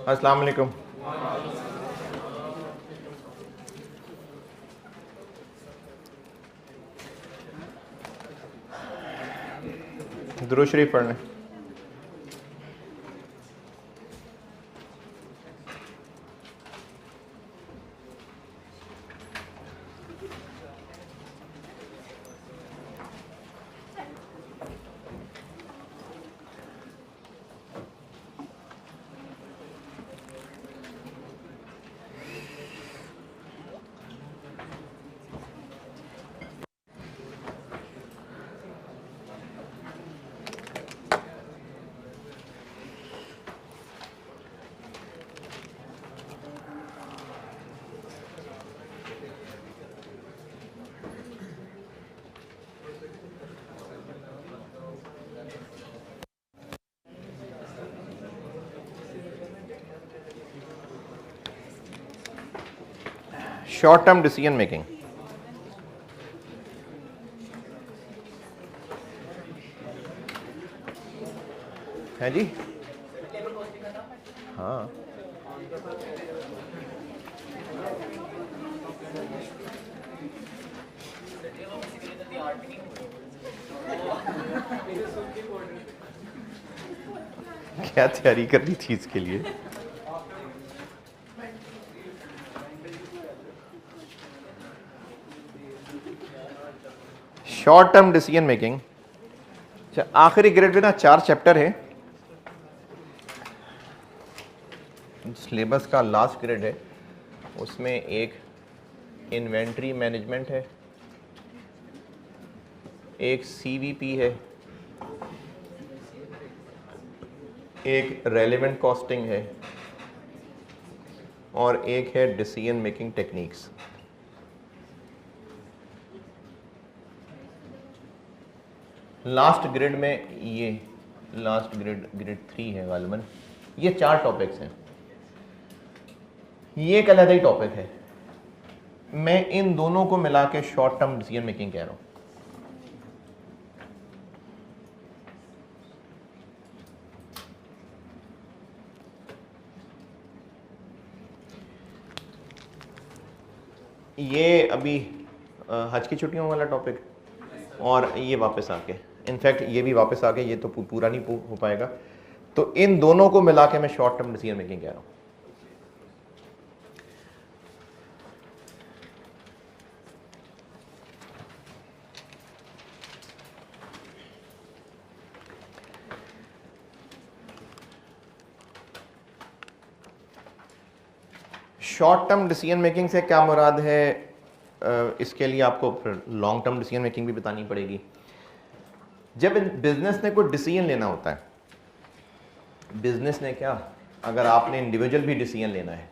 अस्सलाम वालेकुम। दुरूद शरीफ पढ़ लें। शॉर्ट टर्म डिसीजन मेकिंग है जी। हाँ, क्या तैयारी कर रही थी इसके लिए? Short term decision making. अच्छा, आखिरी ग्रेड में ना 4 चैप्टर है। सिलेबस का लास्ट ग्रेड है, उसमें एक इन्वेंट्री मैनेजमेंट है, एक सीवीपी है, एक रेलेवेंट कॉस्टिंग है और एक है decision making techniques. Last grade में ये लास्ट ग्रेड 3 है गालिबन। ये 4 टॉपिक्स हैं, ये एक अलग ही टॉपिक है। मैं इन दोनों को मिला के शॉर्ट टर्म डिसीजन मेकिंग कह रहा हूं। ये अभी हज की छुट्टियों वाला टॉपिक और ये वापस आके, इनफैक्ट ये भी वापस आके, ये तो पूरा नहीं हो पाएगा। तो इन दोनों को मिला के मैं शॉर्ट टर्म डिसीजन मेकिंग कह रहा हूं। शॉर्ट टर्म डिसीजन मेकिंग से क्या मुराद है, इसके लिए आपको लॉन्ग टर्म डिसीजन मेकिंग भी बतानी पड़ेगी। जब बिजनेस ने कोई डिसीजन लेना होता है, बिजनेस ने क्या, अगर आपने इंडिविजुअल भी डिसीजन लेना है,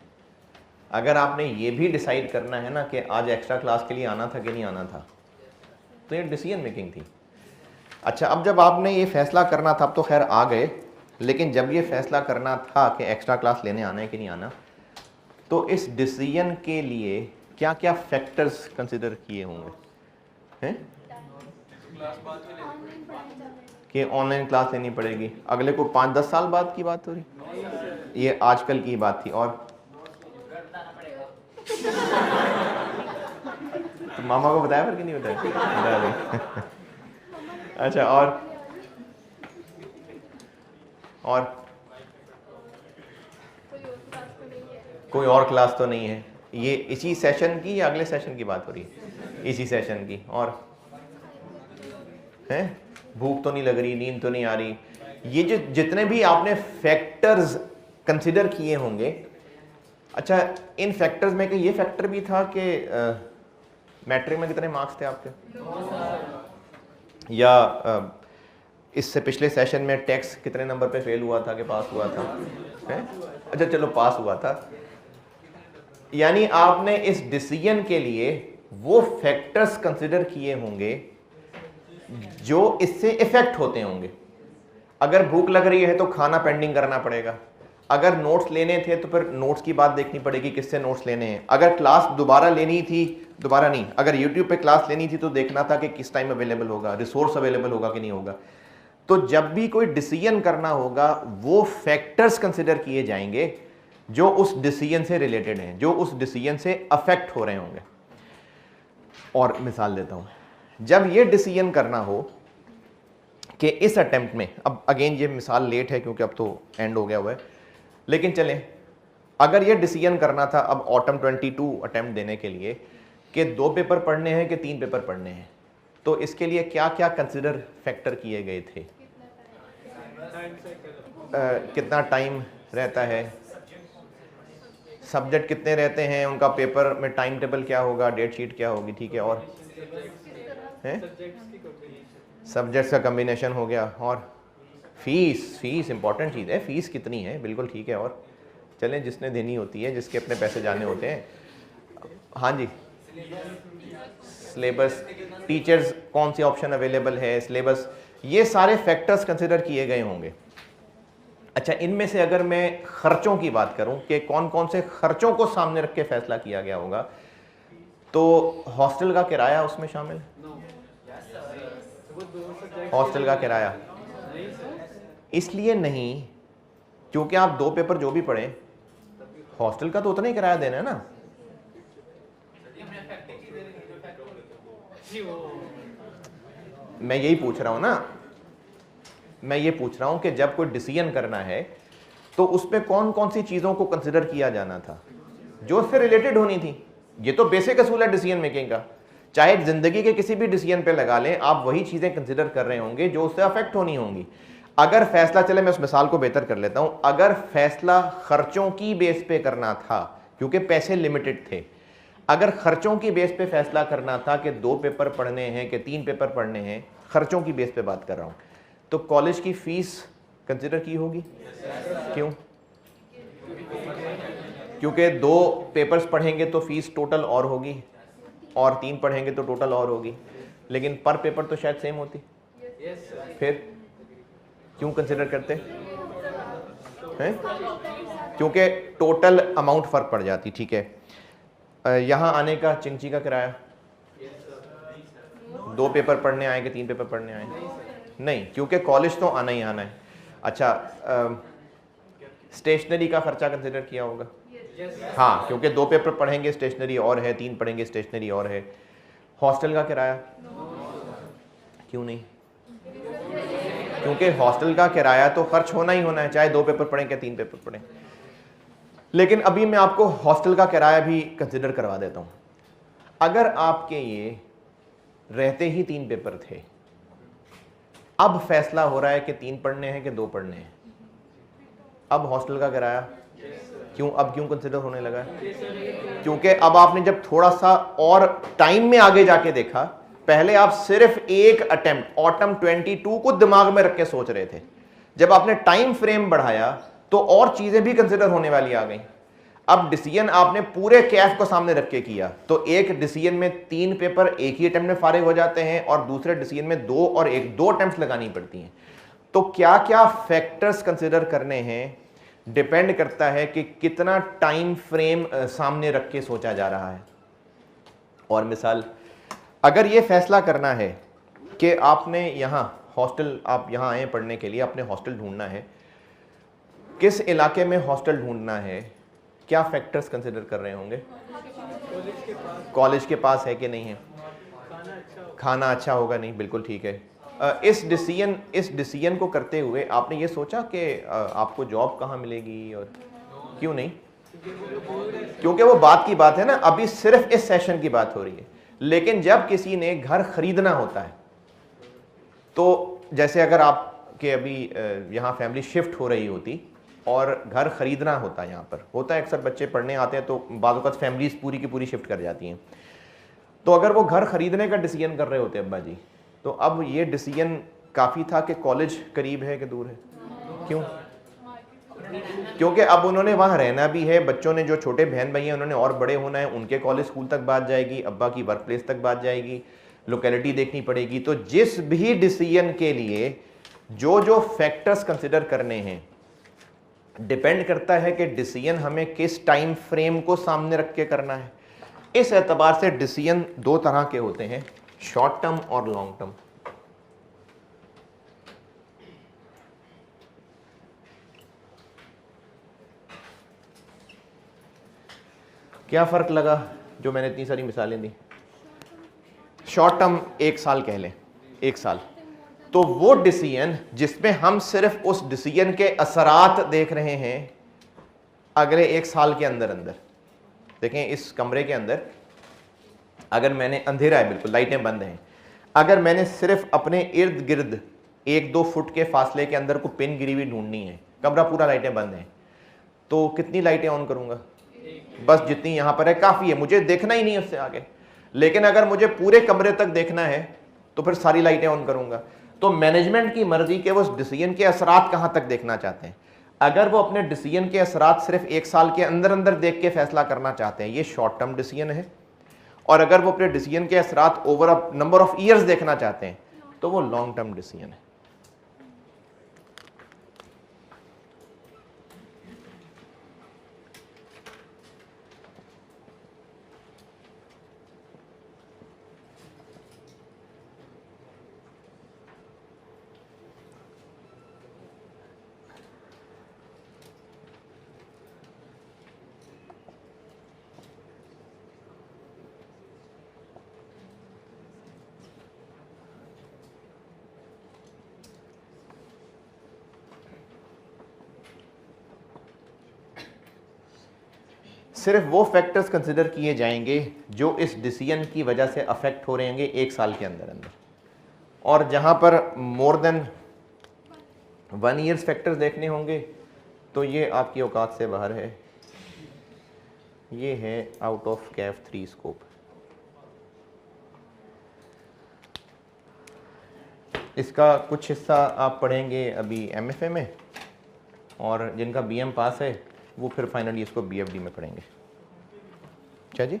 अगर आपने ये भी डिसाइड करना है ना कि आज एक्स्ट्रा क्लास के लिए आना था कि नहीं आना था, तो ये डिसीजन मेकिंग थी। अच्छा, अब जब आपने ये फैसला करना था, अब तो खैर आ गए, लेकिन जब ये फैसला करना था कि एक्स्ट्रा क्लास लेने आना है कि नहीं आना, तो इस डिसीजन के लिए क्या क्या फैक्टर्स कंसिडर किए होंगे हैं? कि ऑनलाइन क्लास लेनी पड़ेगी, अगले को 5-10 साल बाद की बात हो रही, ये आजकल की बात थी। और तो मामा को बताया पर कि नहीं बताया? अच्छा, और कोई और क्लास तो नहीं है? ये इसी सेशन की या अगले सेशन की बात हो रही है? इसी सेशन की। और हैं, भूख तो नहीं लग रही, नींद तो नहीं आ रही, ये जो जितने भी आपने फैक्टर्स कंसिडर किए होंगे। अच्छा, इन फैक्टर्स में ये फैक्टर भी था कि मैट्रिक में कितने मार्क्स थे आपके, या इससे पिछले सेशन में टैक्स कितने नंबर पे फेल हुआ था कि पास हुआ था है? अच्छा चलो, पास हुआ था। यानी आपने इस डिसीजन के लिए वो फैक्टर्स कंसिडर किए होंगे जो इससे इफेक्ट होते होंगे। अगर भूख लग रही है तो खाना पेंडिंग करना पड़ेगा, अगर नोट्स लेने थे तो फिर नोट्स की बात देखनी पड़ेगी, किससे नोट्स लेने हैं, अगर क्लास दोबारा लेनी थी, दोबारा नहीं, अगर यूट्यूब पे क्लास लेनी थी तो देखना था कि किस टाइम अवेलेबल होगा, रिसोर्स अवेलेबल होगा कि नहीं होगा। तो जब भी कोई डिसीजन करना होगा वो फैक्टर्स कंसिडर किए जाएंगे जो उस डिसीजन से रिलेटेड हैं, जो उस डिसीजन से अफेक्ट हो रहे होंगे। और मिसाल देता हूं, जब ये डिसीजन करना हो कि इस अटेम्प्ट में, अब अगेन ये मिसाल लेट है क्योंकि अब तो एंड हो गया हुआ है, लेकिन चलें, अगर ये डिसीजन करना था अब ऑटम 22 अटेम्प्ट देने के लिए कि 2 पेपर पढ़ने हैं कि 3 पेपर पढ़ने हैं, तो इसके लिए क्या क्या कंसिडर फैक्टर किए गए थे? कितना टाइम रहता है, सब्जेक्ट कितने रहते हैं, उनका पेपर में टाइम टेबल क्या होगा, डेट शीट क्या होगी, ठीक है, और सब्जेक्ट्स का कम्बिनेशन हो गया, और फीस इंपॉर्टेंट चीज़ है, फीस कितनी है, बिल्कुल ठीक है, और चलें जिसने देनी होती है, जिसके अपने पैसे जाने होते हैं, हाँ जी, सिलेबस, टीचर्स कौन सी ऑप्शन अवेलेबल है, सिलेबस, ये सारे फैक्टर्स कंसिडर किए गए होंगे। अच्छा, इनमें से अगर मैं खर्चों की बात करूं कि कौन कौन से खर्चों को सामने रख के फैसला किया गया होगा, तो हॉस्टल का किराया उसमें शामिल, हॉस्टल का किराया इसलिए नहीं क्योंकि आप 2 पेपर जो भी पढ़ें, हॉस्टल का तो उतना ही किराया देना है ना। मैं यही पूछ रहा हूं ना, मैं ये पूछ रहा हूं कि जब कोई डिसीजन करना है तो उसमें कौन कौन सी चीजों को कंसिडर किया जाना था जो उससे रिलेटेड होनी थी। ये तो बेसिक असूल है डिसीजन मेकिंग का, चाहे जिंदगी के किसी भी डिसीजन पे लगा लें, आप वही चीजें कंसिडर कर रहे होंगे जो उससे अफेक्ट होनी होंगी। अगर फैसला, चले मैं उस मिसाल को बेहतर कर लेता हूं, अगर फैसला खर्चों की बेस पे करना था क्योंकि पैसे लिमिटेड थे, अगर खर्चों की बेस पे फैसला करना था कि 2 पेपर पढ़ने हैं कि 3 पेपर पढ़ने हैं, खर्चों की बेस पे बात कर रहा हूं, तो कॉलेज की फीस कंसिडर की होगी। क्यों? क्योंकि 2 पेपर्स पढ़ेंगे तो फीस टोटल और होगी, और 3 पढ़ेंगे तो टोटल और होगी, लेकिन पर पेपर तो शायद सेम होती। फिर क्यों कंसिडर करते हैं? क्योंकि टोटल अमाउंट फर्क पड़ जाती। ठीक है, यहां आने का चिंची का किराया, 2 पेपर पढ़ने आए कि 3 पेपर पढ़ने आए? नहीं, क्योंकि कॉलेज तो आना ही आना है। अच्छा, स्टेशनरी का खर्चा कंसिडर किया होगा? हाँ, क्योंकि 2 पेपर पढ़ेंगे स्टेशनरी और है, 3 पढ़ेंगे स्टेशनरी और है। हॉस्टल का किराया क्यों नहीं? क्योंकि हॉस्टल का किराया तो खर्च होना ही होना है, चाहे 2 पेपर पढ़ें या 3 पेपर पढ़ें। लेकिन अभी मैं आपको हॉस्टल का किराया भी कंसिडर करवा देता हूं। अगर आपके ये रहते ही 3 पेपर थे, अब फैसला हो रहा है कि 3 पढ़ने हैं कि 2 पढ़ने हैं, अब हॉस्टल का किराया क्यों, अब क्यों कंसिडर होने लगा है? क्योंकि अब आपने जब थोड़ा सा और टाइम में आगे जाके देखा, पहले आप सिर्फ एक अटेम्प्ट ऑटम 22 को दिमाग में रख के सोच रहे थे, जब आपने टाइम फ्रेम बढ़ाया तो और चीजें भी कंसिडर होने वाली आ गई। अब डिसीजन आपने पूरे कैफ को सामने रख के किया, तो एक डिसीजन में 3 पेपर एक ही अटेम्प्ट में फारिग हो जाते हैं और दूसरे डिसीजन में 2 और 2 अटेम्प्ट लगानी पड़ती हैं। तो क्या क्या फैक्टर्स कंसिडर करने हैं, डिपेंड करता है कि कितना टाइम फ्रेम सामने रख के सोचा जा रहा है। और मिसाल, अगर ये फैसला करना है कि आपने यहाँ हॉस्टल, आप यहाँ आए पढ़ने के लिए, आपने हॉस्टल ढूंढना है, किस इलाके में हॉस्टल ढूंढना है, क्या फैक्टर्स कंसिडर कर रहे होंगे? कॉलेज के पास है कि नहीं है, खाना अच्छा होगा नहीं, बिल्कुल ठीक है। इस डिसीजन को करते हुए आपने ये सोचा कि आपको जॉब कहाँ मिलेगी, और क्यों नहीं? क्योंकि वो बात की बात है ना, अभी सिर्फ इस सेशन की बात हो रही है। लेकिन जब किसी ने घर खरीदना होता है, तो जैसे अगर आपके अभी यहाँ फैमिली शिफ्ट हो रही होती और घर खरीदना होता है, यहाँ पर होता है अक्सर बच्चे पढ़ने आते हैं तो बाज़ वक़्त फैमिलीज पूरी की पूरी शिफ्ट कर जाती हैं, तो अगर वो घर खरीदने का डिसीजन कर रहे होते अब्बा जी, तो अब ये डिसीजन काफ़ी था कि कॉलेज करीब है कि दूर है। क्यों? क्योंकि अब उन्होंने वहाँ रहना भी है, बच्चों ने जो छोटे बहन भाई हैं उन्होंने और बड़े होना है, उनके कॉलेज स्कूल तक बात जाएगी, अब्बा की वर्क प्लेस तक बात जाएगी, लोकेलिटी देखनी पड़ेगी। तो जिस भी डिसीजन के लिए जो जो फैक्टर्स कंसिडर करने हैं, डिपेंड करता है कि डिसीजन हमें किस टाइम फ्रेम को सामने रख के करना है। इस एतबार से डिसीजन 2 तरह के होते हैं, शॉर्ट टर्म और लॉन्ग टर्म। क्या फ़र्क लगा जो मैंने इतनी सारी मिसालें दी? शॉर्ट टर्म 1 साल कह लें, 1 साल, तो वो डिसीजन जिसमें हम सिर्फ उस डिसीजन के असरात देख रहे हैं अगले 1 साल के अंदर अंदर। देखें इस कमरे के अंदर अगर मैंने, अंधेरा है बिल्कुल, लाइटें बंद हैं, अगर मैंने सिर्फ अपने इर्द गिर्द 1-2 फुट के फासले के अंदर को पिन गिरी हुई ढूंढनी है, कमरा पूरा लाइटें बंद हैं, तो कितनी लाइटें ऑन करूंगा? बस जितनी यहां पर है काफी है, मुझे देखना ही नहीं उससे आगे। लेकिन अगर मुझे पूरे कमरे तक देखना है तो फिर सारी लाइटें ऑन करूंगा। तो मैनेजमेंट की मर्जी के वो उस डिसीजन के असरात कहां तक देखना चाहते हैं। अगर वो अपने डिसीजन के असरात सिर्फ 1 साल के अंदर अंदर देख के फैसला करना चाहते हैं, ये शॉर्ट टर्म डिसीजन है। और अगर वो अपने डिसीजन के असरात over a number of years देखना चाहते हैं तो वो लॉन्ग टर्म डिसीजन है। सिर्फ वो फैक्टर्स कंसिडर किए जाएंगे जो इस डिसीजन की वजह से अफेक्ट हो रहे होंगे 1 साल के अंदर अंदर। और जहां पर मोर देन 1 ईयर्स फैक्टर्स देखने होंगे तो ये आपकी औकात से बाहर है, ये है आउट ऑफ कैफ 3 स्कोप। इसका कुछ हिस्सा आप पढ़ेंगे अभी MFA में, और जिनका BM पास है वो फिर फाइनली इसको BFD में पढ़ेंगे। क्या जी?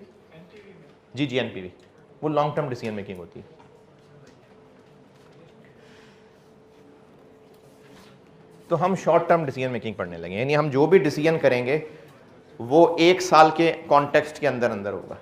जी NPV, वो लॉन्ग टर्म डिसीजन मेकिंग होती है। तो हम शॉर्ट टर्म डिसीजन मेकिंग पढ़ने लगे, यानी हम जो भी डिसीजन करेंगे वो 1 साल के कॉन्टेक्स्ट के अंदर अंदर होगा।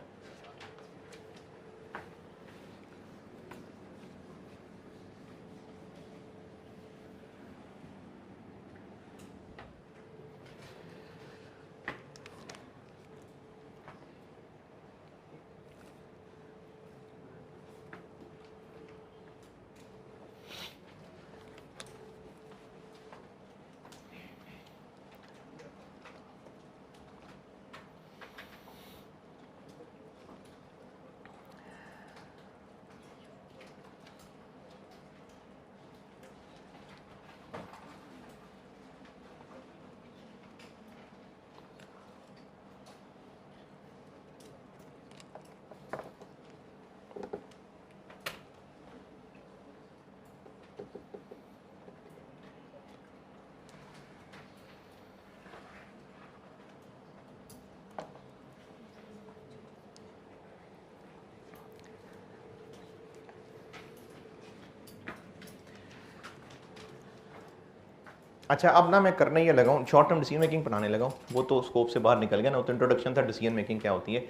अच्छा, अब ना मैं करने ये लगा हूँ, शॉर्ट टर्म डिसीजन मेकिंग पढ़ाने लगा हूँ, वो तो स्कोप से बाहर निकल गया ना, वो तो इंट्रोडक्शन था डिसीजन मेकिंग क्या होती है।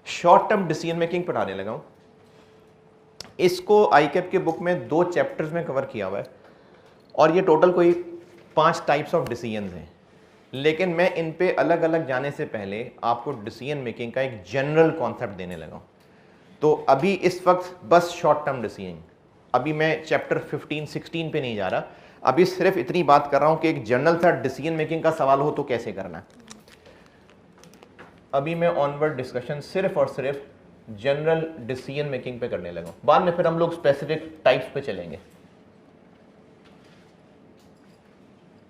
शॉर्ट टर्म डिसीजन मेकिंग पढ़ाने लगा हूँ। इसको आईकेप के बुक में 2 चैप्टर्स में कवर किया हुआ है, और ये टोटल कोई 5 टाइप्स ऑफ डिसीजंस हैं। लेकिन मैं इन पे अलग अलग जाने से पहले आपको डिसीजन मेकिंग का एक जनरल कॉन्सेप्ट देने लगा हूँ। तो अभी इस वक्त बस शॉर्ट टर्म डिसीजन, अभी मैं चैप्टर 15-16 पे नहीं जा रहा, अभी सिर्फ इतनी बात कर रहा हूं कि एक जनरल सा डिसीजन मेकिंग का सवाल हो तो कैसे करना है। अभी मैं ऑनवर्ड डिस्कशन सिर्फ और सिर्फ जनरल डिसीजन मेकिंग पे करने लगा हूं, बाद में फिर हम लोग स्पेसिफिक टाइप्स पे चलेंगे।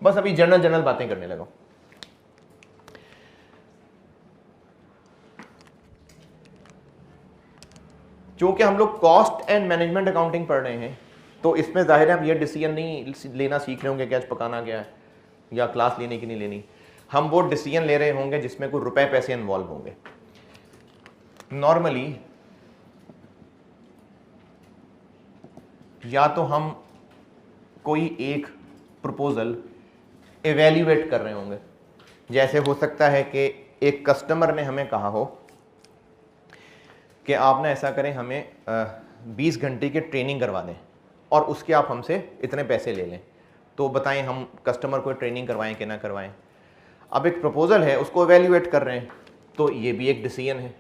बस अभी जनरल बातें करने लगा हूं। चूंकि हम लोग कॉस्ट एंड मैनेजमेंट अकाउंटिंग पढ़ रहे हैं, तो इसमें जाहिर है हम ये डिसीजन नहीं लेना सीख रहे होंगे कि आज पकाना क्या है या क्लास लेने की नहीं लेनी। हम वो डिसीजन ले रहे होंगे जिसमें कोई रुपए पैसे इन्वॉल्व होंगे। नॉर्मली या तो हम कोई एक प्रपोजल एवेल्युएट कर रहे होंगे, जैसे हो सकता है कि एक कस्टमर ने हमें कहा हो कि आप ना ऐसा करें, हमें 20 घंटे की ट्रेनिंग करवा दें और उसके आप हमसे इतने पैसे ले लें, तो बताएं हम कस्टमर को ट्रेनिंग करवाएं कि ना करवाएं। अब एक प्रपोजल है, उसको एवेल्युएट कर रहे हैं, तो ये भी एक डिसीजन है।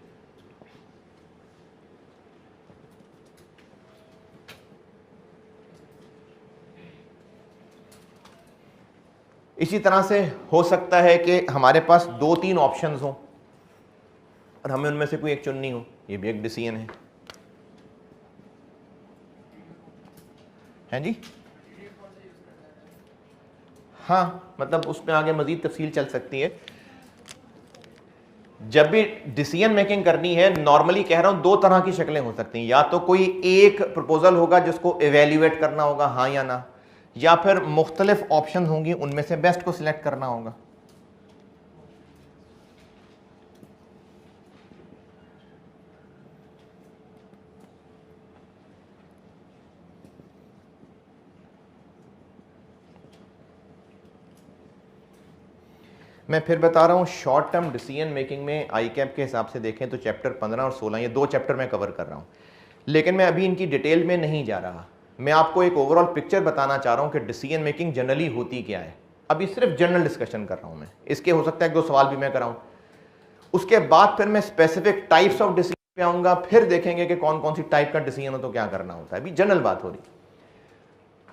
इसी तरह से हो सकता है कि हमारे पास 2-3 ऑप्शंस हों और हमें उनमें से कोई एक चुननी हो, ये भी एक डिसीजन है। हैं जी? हाँ, मतलब उसमें आगे मजीद तफसील चल सकती है। जब भी डिसीजन मेकिंग करनी है, नॉर्मली कह रहा हूं, 2 तरह की शक्लें हो सकती हैं। या तो कोई एक प्रपोजल होगा जिसको इवेल्युएट करना होगा, हाँ या ना, या फिर मुख्तलिफ ऑप्शन होंगी, उनमें से बेस्ट को सिलेक्ट करना होगा। मैं फिर बता रहा हूँ, शॉर्ट टर्म डिसीजन मेकिंग में आई कैप के हिसाब से देखें तो चैप्टर 15 और 16, ये 2 चैप्टर मैं कवर कर रहा हूँ, लेकिन मैं अभी इनकी डिटेल में नहीं जा रहा। मैं आपको एक ओवरऑल पिक्चर बताना चाह रहा हूँ कि डिसीजन मेकिंग जनरली होती क्या है। अभी सिर्फ जनरल डिस्कशन कर रहा हूँ मैं, इसके हो सकता है 1-2 सवाल भी मैं कराऊँ। उसके बाद फिर मैं स्पेसिफिक टाइप्स ऑफ डिसीजन पे आऊँगा, फिर देखेंगे कि कौन कौन सी टाइप का डिसीजन हो तो क्या करना होता है। अभी जनरल बात हो रही।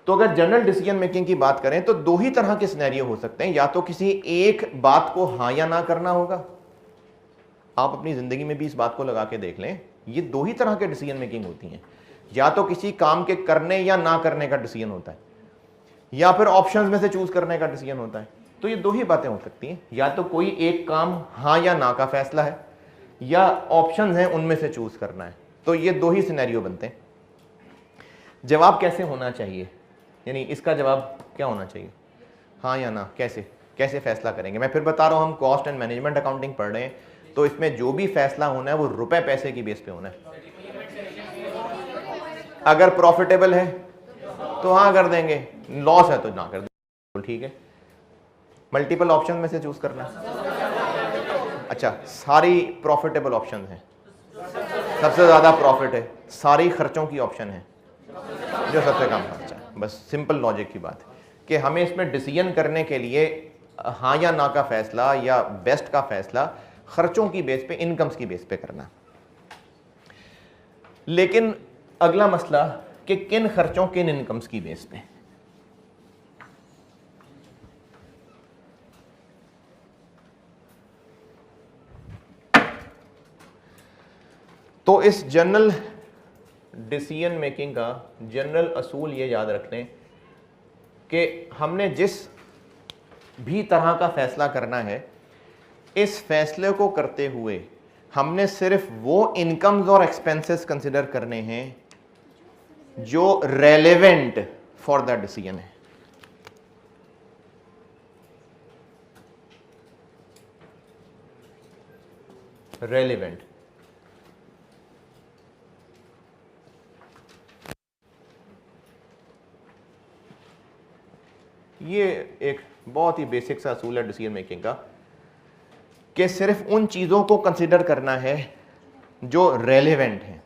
तो अगर जनरल डिसीजन मेकिंग की बात करें तो 2 ही तरह के सिनेरियो हो सकते हैं। या तो किसी एक बात को हाँ या ना करना होगा। आप अपनी जिंदगी में भी इस बात को लगा के देख लें, ये 2 ही तरह के डिसीजन मेकिंग होती हैं। या तो किसी काम के करने या ना करने का डिसीजन होता है, या फिर ऑप्शंस में से चूज करने का डिसीजन होता है। तो ये 2 ही बातें हो सकती हैं। या तो कोई एक काम हाँ या ना का फैसला है, या ऑप्शंस हैं उनमें से चूज करना है। तो ये 2 ही सिनेरियो बनते हैं। जवाब कैसे होना चाहिए, यानी इसका जवाब क्या होना चाहिए, हाँ या ना, कैसे फैसला करेंगे। मैं फिर बता रहा हूँ, हम कॉस्ट एंड मैनेजमेंट अकाउंटिंग पढ़ रहे हैं, तो इसमें जो भी फैसला होना है वो रुपए पैसे की बेस पे होना है। अगर प्रॉफिटेबल है तो हाँ कर देंगे, लॉस है तो ना कर देंगे, ठीक है। मल्टीपल ऑप्शन में से चूज करना। अच्छा, सारी प्रॉफिटेबल ऑप्शन हैं, सबसे ज्यादा प्रॉफिट है, सारी खर्चों की ऑप्शन है, जो सबसे कम खर्चा है। बस सिंपल लॉजिक की बात है कि हमें इसमें डिसीजन करने के लिए हाँ या ना का फैसला या बेस्ट का फैसला खर्चों की बेस पे, इनकम्स की बेस पे करना। लेकिन अगला मसला कि किन खर्चों, किन इनकम्स की बेस पे। तो इस जनरल डिसीजन मेकिंग का जनरल असूल ये याद रख लें कि हमने जिस भी तरह का फैसला करना है, इस फैसले को करते हुए हमने सिर्फ वो इनकम्स और एक्सपेंसेस कंसिडर करने हैं जो रेलेवेंट फॉर द डिसीजन है। रेलेवेंट, ये एक बहुत ही बेसिक सा असूल है डिसीजन मेकिंग का कि सिर्फ उन चीजों को कंसिडर करना है जो रेलेवेंट है।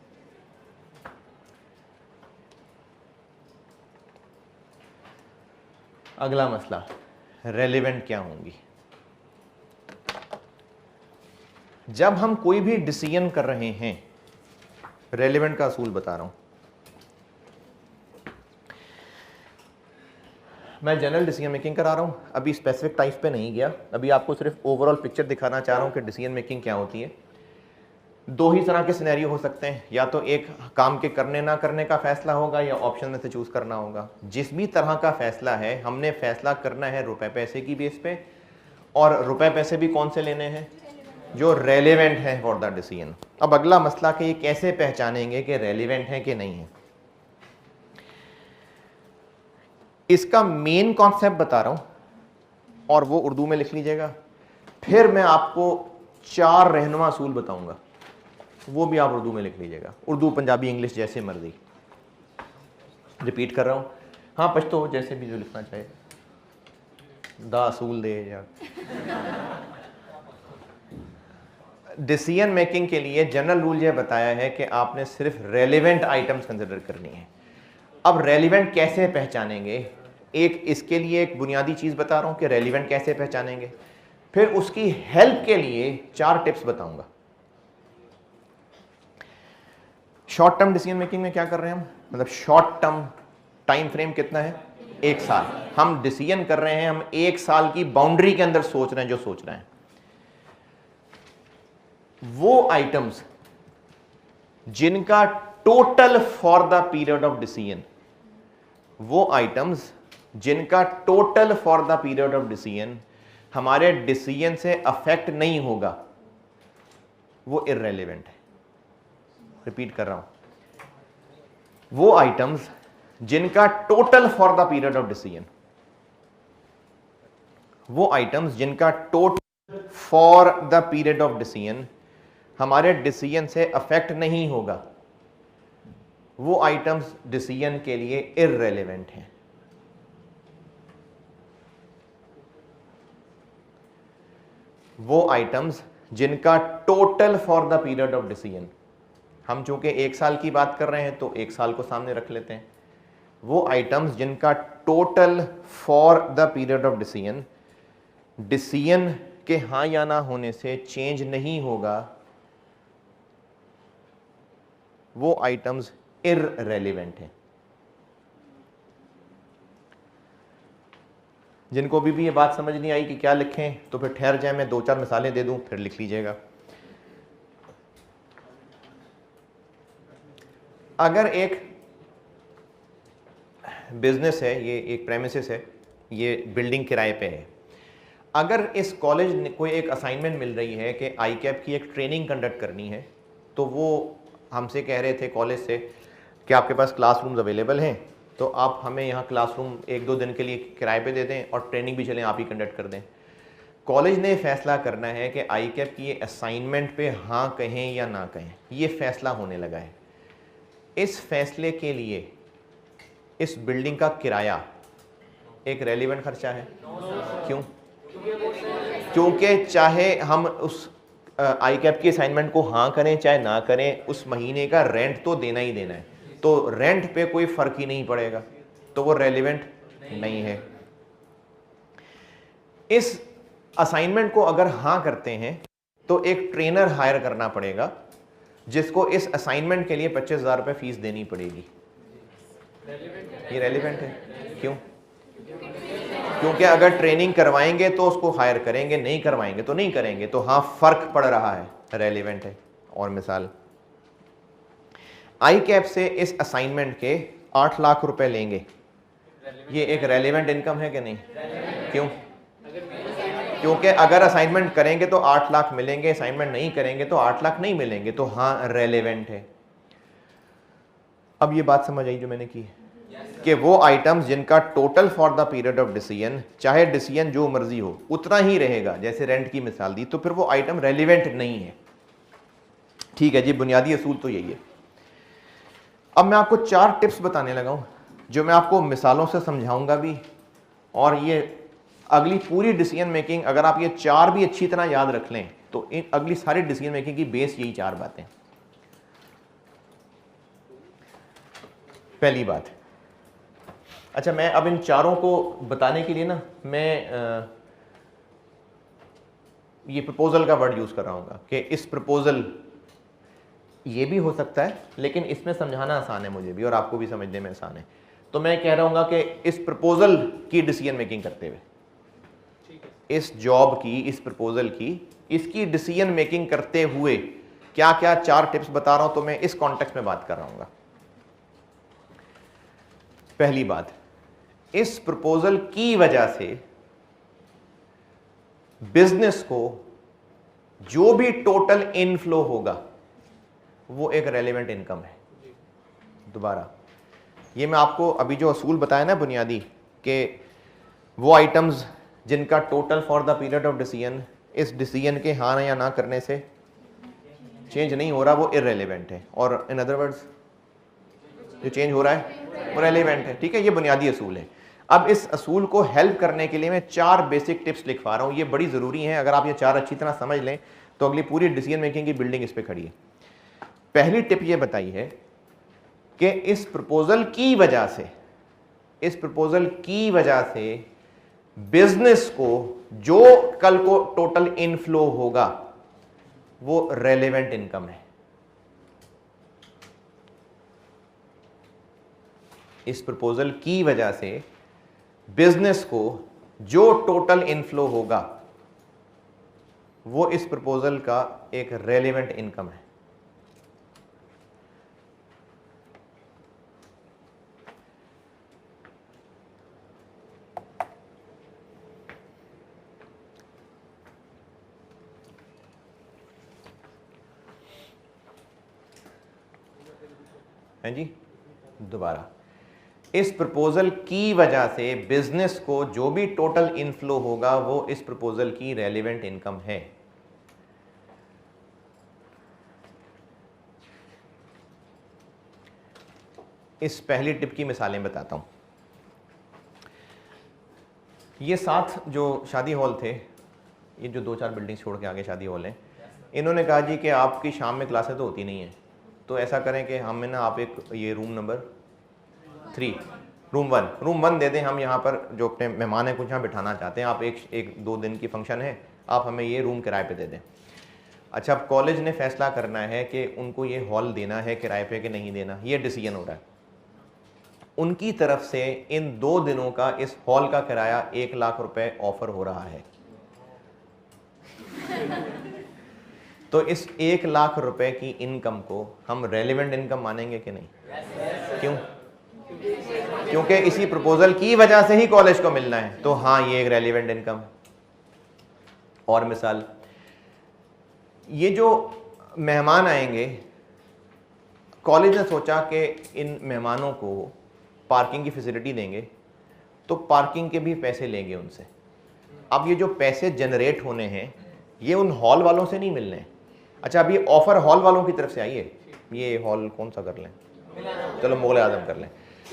अगला मसला, रेलेवेंट क्या होंगी। जब हम कोई भी डिसीजन कर रहे हैं, रेलेवेंट का असूल बता रहा हूं। मैं जनरल डिसीजन मेकिंग करा रहा हूं, अभी स्पेसिफिक टाइप पे नहीं गया, अभी आपको सिर्फ ओवरऑल पिक्चर दिखाना चाह रहा हूं कि डिसीजन मेकिंग क्या होती है। 2 ही तरह के सिनेरियो हो सकते हैं, या तो एक काम के करने ना करने का फैसला होगा या ऑप्शन में से चूज करना होगा। जिस भी तरह का फैसला है, हमने फैसला करना है रुपए पैसे की बेस पे, और रुपए पैसे भी कौन से लेने हैं, जो रेलेवेंट है फॉर द डिसीजन। अब अगला मसला कि ये कैसे पहचानेंगे कि रेलेवेंट है कि नहीं है। इसका मेन कॉन्सेप्ट बता रहा हूं और वो उर्दू में लिख लीजिएगा, फिर मैं आपको 4 रहनुमा असूल बताऊंगा, वो भी आप उर्दू में लिख लीजिएगा, उर्दू पंजाबी इंग्लिश जैसे मर्जी। रिपीट कर रहा हूं, हाँ पश्तो जैसे भी जो लिखना चाहे, दा असूल दे या। डिसीजन मेकिंग के लिए जनरल रूल यह बताया है कि आपने सिर्फ रेलेवेंट आइटम्स कंसिडर करनी है। अब रेलेवेंट कैसे पहचानेंगे, एक इसके लिए एक बुनियादी चीज बता रहा हूं कि रेलेवेंट कैसे पहचानेंगे। फिर उसकी हेल्प के लिए 4 टिप्स बताऊंगा। शॉर्ट टर्म डिसीजन मेकिंग में क्या कर रहे हैं हम, मतलब शॉर्ट टर्म टाइम फ्रेम कितना है, 1 साल। हम डिसीजन कर रहे हैं, हम 1 साल की बाउंड्री के अंदर सोच रहे हैं जो सोच रहे हैं। वो आइटम्स जिनका total for the period of decision, वो आइटम्स जिनका total for the period of decision हमारे डिसीजन से अफेक्ट नहीं होगा, वो इररेलेवेंट है। रिपीट कर रहा हूं, वो आइटम्स जिनका total for the period of decision, वो आइटम्स जिनका total for the period of decision हमारे डिसीजन से अफेक्ट नहीं होगा, वो आइटम्स डिसीजन के लिए इररेलेवेंट हैं। वो आइटम्स जिनका total for the period of decision, हम चूंकि 1 साल की बात कर रहे हैं तो 1 साल को सामने रख लेते हैं, वो आइटम्स जिनका total for the period of decision decision के हाँ या ना होने से चेंज नहीं होगा, वो आइटम्स इररेलेवेंट हैं। जिनको भी ये बात समझ नहीं आई कि क्या लिखें, तो फिर ठहर जाए, मैं 2-4 मिसालें दे दूं, फिर लिख लीजिएगा। अगर एक बिजनेस है, ये एक प्रेमिसेस है, ये बिल्डिंग किराए पे है, अगर इस कॉलेज ने कोई एक असाइनमेंट मिल रही है कि आईकैप की एक ट्रेनिंग कंडक्ट करनी है, तो वो हमसे कह रहे थे कॉलेज से कि आपके पास क्लासरूम्स अवेलेबल हैं, तो आप हमें यहाँ क्लासरूम 1-2 दिन के लिए किराए पे दे दें और ट्रेनिंग भी चलें आप ही कंडक्ट कर दें। कॉलेज ने फैसला करना है कि आईकैप की ये असाइनमेंट पे हाँ कहें या ना कहें, ये फैसला होने लगा है। इस फैसले के लिए इस बिल्डिंग का किराया एक रेलिवेंट खर्चा है। क्यों? क्योंकि चाहे हम उस आईकैप की असाइनमेंट को हाँ करें चाहे ना करें, उस महीने का रेंट तो देना ही देना है, तो रेंट पे कोई फर्क ही नहीं पड़ेगा, तो वो रेलिवेंट नहीं है। इस असाइनमेंट को अगर हाँ करते हैं तो एक ट्रेनर हायर करना पड़ेगा जिसको इस असाइनमेंट के लिए 25,000 रुपये फीस देनी पड़ेगी। ये रेलिवेंट है। क्यों? क्योंकि अगर ट्रेनिंग करवाएंगे तो उसको हायर करेंगे, नहीं करवाएंगे तो नहीं करेंगे, तो हाँ फर्क पड़ रहा है, रेलिवेंट है। और मिसाल, आईकैप से इस असाइनमेंट के 8 लाख रुपए लेंगे, ये एक रेलिवेंट इनकम है कि नहीं? क्यों? क्योंकि अगर असाइनमेंट करेंगे तो 8 लाख मिलेंगे, असाइनमेंट नहीं करेंगे तो 8 लाख नहीं मिलेंगे, तो हाँ रेलेवेंट है। अब ये बात समझ आई जो मैंने की कि वो आइटम्स जिनका total for the period of decision, चाहे डिसीजन जो मर्जी हो उतना ही रहेगा, जैसे रेंट की मिसाल दी, तो फिर वो आइटम रेलिवेंट नहीं है। ठीक है जी, बुनियादी असूल तो यही है। अब मैं आपको 4 टिप्स बताने लगा हूं जो मैं आपको मिसालों से समझाऊंगा भी, और ये अगली पूरी डिसीजन मेकिंग अगर आप ये 4 भी अच्छी तरह याद रख लें तो इन अगली सारी डिसीजन मेकिंग की बेस यही 4 बातें। पहली बात, अच्छा मैं अब इन चारों को बताने के लिए ना मैं ये प्रपोजल का वर्ड यूज कर रहा हूँ कि इस प्रपोजल, ये भी हो सकता है लेकिन इसमें समझाना आसान है मुझे भी और आपको भी समझने में आसान है, तो मैं कह रहा हूँ कि इस प्रपोजल की डिसीजन मेकिंग करते हुए, इस जॉब की, इस प्रपोजल की, इसकी डिसीजन मेकिंग करते हुए क्या क्या 4 टिप्स बता रहा हूं, तो मैं इस कॉन्टेक्स्ट में बात कर रहा हूं। पहली बात, इस प्रपोजल की वजह से बिजनेस को जो भी टोटल इनफ्लो होगा वो एक रेलेवेंट इनकम है। दोबारा, ये मैं आपको अभी जो असूल बताया ना बुनियादी, कि वो आइटम्स जिनका total for the period of decision इस डिसीजन के हाँ या ना करने से चेंज नहीं हो रहा, वो इररेलेवेंट है, और इन अदर वर्ड्स जो चेंज हो रहा है वो रेलेवेंट है। ठीक है, ये बुनियादी असूल है। अब इस असूल को हेल्प करने के लिए मैं 4 बेसिक टिप्स लिखवा रहा हूँ, ये बड़ी ज़रूरी हैं। अगर आप ये 4 अच्छी तरह समझ लें तो अगली पूरी डिसीजन मेकिंग की बिल्डिंग इस पर खड़ी है। पहली टिप ये बताई है कि इस प्रपोजल की वजह से, इस प्रपोजल की वजह से बिजनेस को जो कल को टोटल इनफ्लो होगा वो रेलेवेंट इनकम है। इस प्रपोजल की वजह से बिजनेस को जो टोटल इनफ्लो होगा वो इस प्रपोजल का एक रेलेवेंट इनकम है। हैं जी, दोबारा, इस प्रपोजल की वजह से बिजनेस को जो भी टोटल इनफ्लो होगा वो इस प्रपोजल की रेलेवेंट इनकम है। इस पहली टिप की मिसालें बताता हूं। ये 7 जो शादी हॉल थे, ये जो 2-4 बिल्डिंग छोड़ के आगे शादी हॉल हैं, इन्होंने कहा जी कि आपकी शाम में क्लासें तो होती नहीं है, तो ऐसा करें कि हमें ना आप एक ये रूम नंबर 3 रूम 1 दे दें। हम यहाँ पर जो अपने मेहमान हैं कुछ यहाँ बिठाना चाहते हैं, आप एक 2 दिन की फंक्शन है, आप हमें ये रूम किराए पे दे दें। अच्छा, अब कॉलेज ने फैसला करना है कि उनको ये हॉल देना है किराए पे कि नहीं देना, ये डिसीजन हो रहा है। उनकी तरफ से इन 2 दिनों का इस हॉल का किराया 1 लाख रुपए ऑफर हो रहा है। तो इस 1 लाख रुपए की इनकम को हम रेलेवेंट इनकम मानेंगे कि नहीं? क्यों? क्योंकि इसी प्रपोजल की वजह से ही कॉलेज को मिलना है, तो हाँ ये एक रेलेवेंट इनकम है। और मिसाल, ये जो मेहमान आएंगे, कॉलेज ने सोचा कि इन मेहमानों को पार्किंग की फैसिलिटी देंगे तो पार्किंग के भी पैसे लेंगे उनसे। अब ये जो पैसे जनरेट होने हैं ये उन हॉल वालों से नहीं मिलने हैं। अच्छा, अब ये ऑफर हॉल वालों की तरफ से आई है। ये हॉल कौन सा कर लें? चलो मुगल आजम कर लें।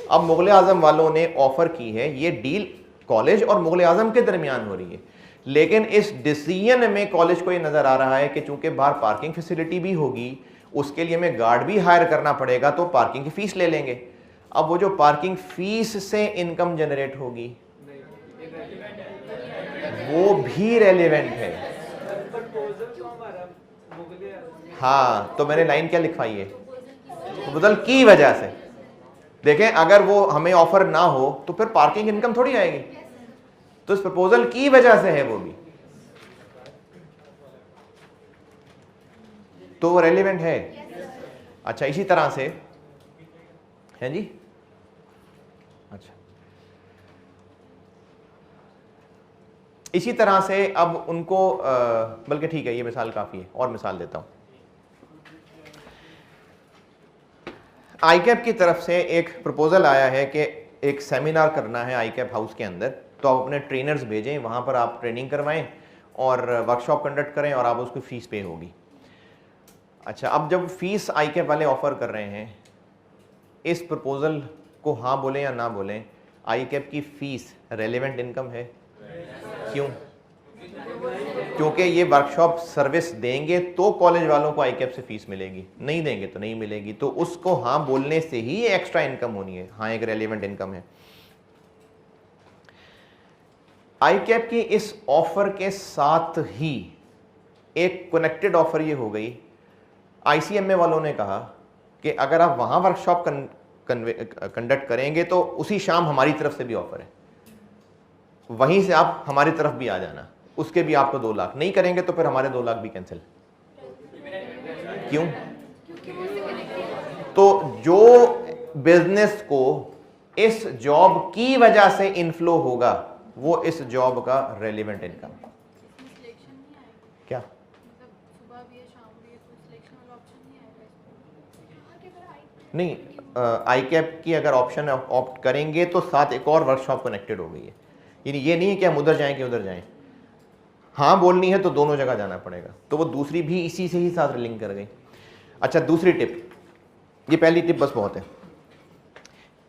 अब मुगल आजम वालों ने ऑफर की है, ये डील कॉलेज और मुगल आजम के दरमियान हो रही है, लेकिन इस डिसीजन में कॉलेज को ये नजर आ रहा है कि चूंकि बाहर पार्किंग फैसिलिटी भी होगी, उसके लिए हमें गार्ड भी हायर करना पड़ेगा, तो पार्किंग की फीस ले लेंगे। अब वो जो पार्किंग फीस से इनकम जनरेट होगी वो भी रेलेवेंट है। हाँ, तो मैंने लाइन क्या लिखवाई है? प्रपोजल की वजह से। देखें, अगर वो हमें ऑफर ना हो तो फिर पार्किंग इनकम थोड़ी आएगी, तो इस प्रपोजल की वजह से है वो भी, तो वो रेलेवेंट है। अच्छा, इसी तरह से है जी। अच्छा, इसी तरह से अब उनको बल्कि ठीक है, ये मिसाल काफी है, और मिसाल देता हूं। आईकैप की तरफ से एक प्रपोजल आया है कि एक सेमिनार करना है आईकैप हाउस के अंदर, तो आप अपने ट्रेनर्स भेजें, वहां पर आप ट्रेनिंग करवाएं और वर्कशॉप कंडक्ट करें और आप उसकी फीस पे होगी। अच्छा, अब जब फीस आईकैप वाले ऑफर कर रहे हैं, इस प्रपोजल को हाँ बोलें या ना बोलें, आईकैप की फीस रेलेवेंट इनकम है। क्यों? क्योंकि ये वर्कशॉप सर्विस देंगे तो कॉलेज वालों को आईकैप से फीस मिलेगी, नहीं देंगे तो नहीं मिलेगी, तो उसको हाँ बोलने से ही एक्स्ट्रा इनकम होनी है। हाँ, एक रेलेवेंट इनकम है। आईकैप की इस ऑफर के साथ ही एक कनेक्टेड ऑफर ये हो गई, आईसीएमए वालों ने कहा कि अगर आप वहां वर्कशॉप कंडक्ट करेंगे तो उसी शाम हमारी तरफ से भी ऑफर है, वहीं से आप हमारी तरफ भी आ जाना, उसके भी आपको 2 लाख। नहीं करेंगे तो फिर हमारे 2 लाख भी कैंसिल। क्यों? तो जो बिजनेस को इस जॉब की वजह से इनफ्लो होगा वो इस जॉब का रेलेवेंट इनकम। क्या? नहीं, आईकैप की अगर ऑप्शन ऑप्ट करेंगे तो साथ एक और वर्कशॉप कनेक्टेड हो गई है, यानी ये नहीं है कि हम उधर जाएं कि उधर जाएं। हाँ बोलनी है तो दोनों जगह जाना पड़ेगा, तो वो दूसरी भी इसी से ही साथ लिंक कर गई। अच्छा, दूसरी टिप, ये पहली टिप बस बहुत है।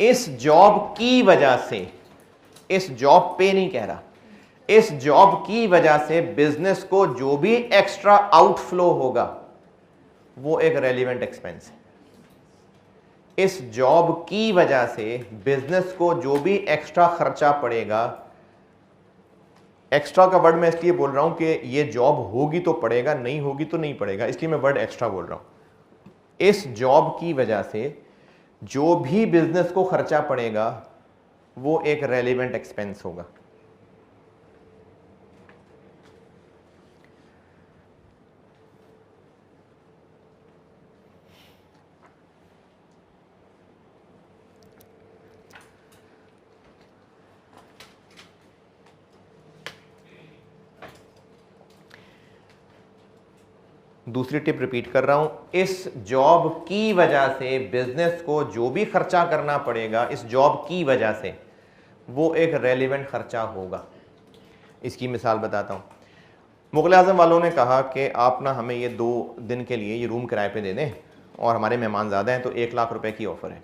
इस जॉब की वजह से, इस जॉब पे नहीं कह रहा, इस जॉब की वजह से बिजनेस को जो भी एक्स्ट्रा आउटफ्लो होगा वो एक रेलिवेंट एक्सपेंस है। इस जॉब की वजह से बिजनेस को जो भी एक्स्ट्रा खर्चा पड़ेगा एक्स्ट्रा का वर्ड मैं इसलिए बोल रहा हूं कि ये जॉब होगी तो पड़ेगा, नहीं होगी तो नहीं पड़ेगा, इसलिए मैं वर्ड एक्स्ट्रा बोल रहा हूं। इस जॉब की वजह से जो भी बिजनेस को खर्चा पड़ेगा वो एक रेलिवेंट एक्सपेंस होगा। दूसरी टिप रिपीट कर रहा हूं, इस जॉब की वजह से बिजनेस को जो भी खर्चा करना पड़ेगा इस जॉब की वजह से वो एक रेलिवेंट खर्चा होगा। इसकी मिसाल बताता हूं। मुगल आजम वालों ने कहा कि आप ना हमें ये 2 दिन के लिए ये रूम किराए पे दे दें और हमारे मेहमान ज़्यादा हैं तो 1 लाख रुपए की ऑफ़र है,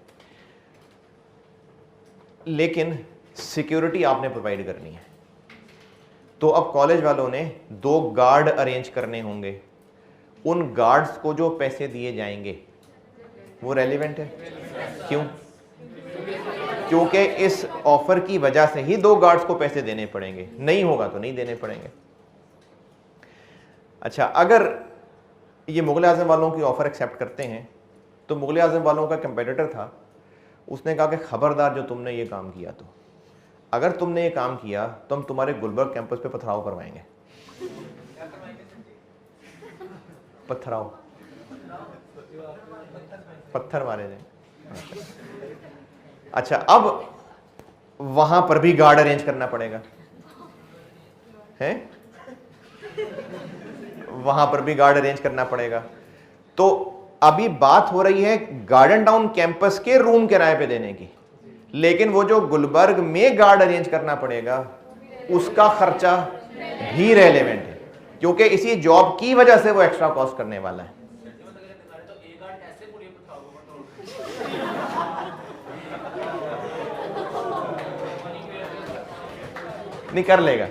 लेकिन सिक्योरिटी आपने प्रोवाइड करनी है। तो अब कॉलेज वालों ने 2 गार्ड अरेंज करने होंगे। उन गार्ड्स को जो पैसे दिए जाएंगे वो रेलिवेंट है। क्यों? क्योंकि इस ऑफर की वजह से ही 2 गार्ड्स को पैसे देने पड़ेंगे, नहीं होगा तो नहीं देने पड़ेंगे। अच्छा, अगर ये मुगल आजम वालों की ऑफर एक्सेप्ट करते हैं तो मुगल आजम वालों का कंपेटिटर था, उसने कहा कि खबरदार जो तुमने ये काम किया, तो अगर तुमने ये काम किया तो हम तुम्हारे गुलबर्ग कैंपस पे पथराव करवाएंगे। पत्थराव, पत्थर मारे जाए। अच्छा, अब वहां पर भी गार्ड अरेंज करना पड़ेगा, है? वहां पर भी गार्ड अरेंज करना पड़ेगा। तो अभी बात हो रही है गार्डन टाउन कैंपस के रूम किराए पे देने की, लेकिन वो जो गुलबर्ग में गार्ड अरेंज करना पड़ेगा उसका खर्चा भी रेलेवेंट है, क्योंकि इसी जॉब की वजह से वो एक्स्ट्रा कॉस्ट करने वाला है। नहीं, कर लेगा,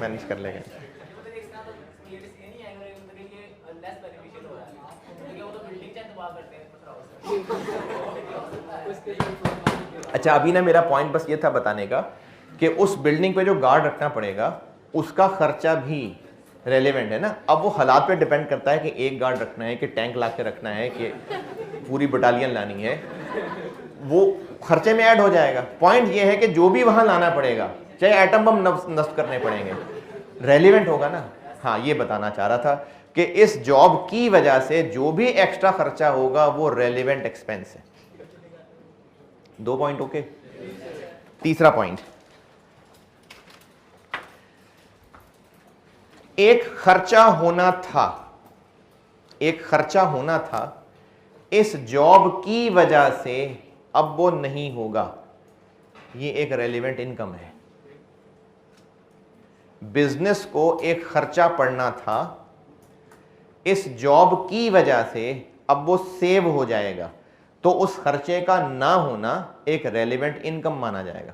मैनेज कर लेगा। अच्छा, अभी ना मेरा पॉइंट बस ये था बताने का कि उस बिल्डिंग पे जो गार्ड रखना पड़ेगा उसका खर्चा भी रेलेवेंट है ना। अब वो हालात पे डिपेंड करता है कि एक गार्ड रखना है कि टैंक ला के रखना है कि पूरी बटालियन लानी है, वो खर्चे में ऐड हो जाएगा। पॉइंट ये है कि जो भी वहां लाना पड़ेगा, चाहे एटम बम नष्ट करने पड़ेंगे, रेलिवेंट होगा ना। हाँ, ये बताना चाह रहा था कि इस जॉब की वजह से जो भी एक्स्ट्रा खर्चा होगा वो रेलिवेंट एक्सपेंस है। 2 पॉइंट ओके। तीसरा पॉइंट, एक खर्चा होना था, इस जॉब की वजह से अब वो नहीं होगा, ये एक रेलिवेंट इनकम है। बिजनेस को एक खर्चा पड़ना था, इस जॉब की वजह से अब वो सेव हो जाएगा, तो उस खर्चे का ना होना एक रेलिवेंट इनकम माना जाएगा।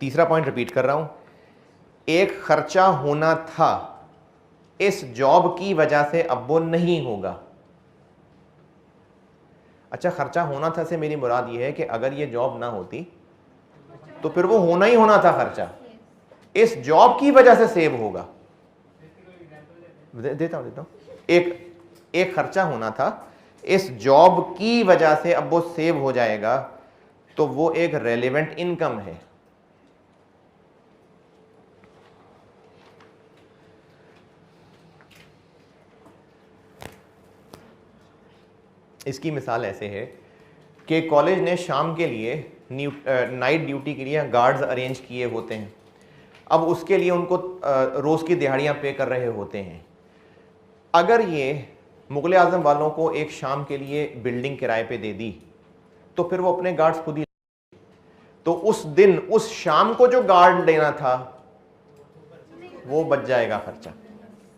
तीसरा पॉइंट रिपीट कर रहा हूं, एक खर्चा होना था, इस जॉब की वजह से अब वो नहीं होगा। अच्छा, खर्चा होना था से मेरी मुराद ये है कि अगर ये जॉब ना होती तो फिर वो होना ही होना था खर्चा, इस जॉब की वजह से सेव होगा। देता हूं। एक खर्चा होना था, इस जॉब की वजह से अब वो सेव हो जाएगा, तो वो एक रेलेवेंट इनकम है। इसकी मिसाल ऐसे है कि कॉलेज ने शाम के लिए नाइट ड्यूटी के लिए गार्ड्स अरेंज किए होते हैं। अब उसके लिए उनको रोज़ की दिहाड़ियाँ पे कर रहे होते हैं। अगर ये मुगल आज़म वालों को एक शाम के लिए बिल्डिंग किराए पे दे दी तो फिर वो अपने गार्ड्स खुद ही, तो उस दिन उस शाम को जो गार्ड लेना था वो बच जाएगा खर्चा।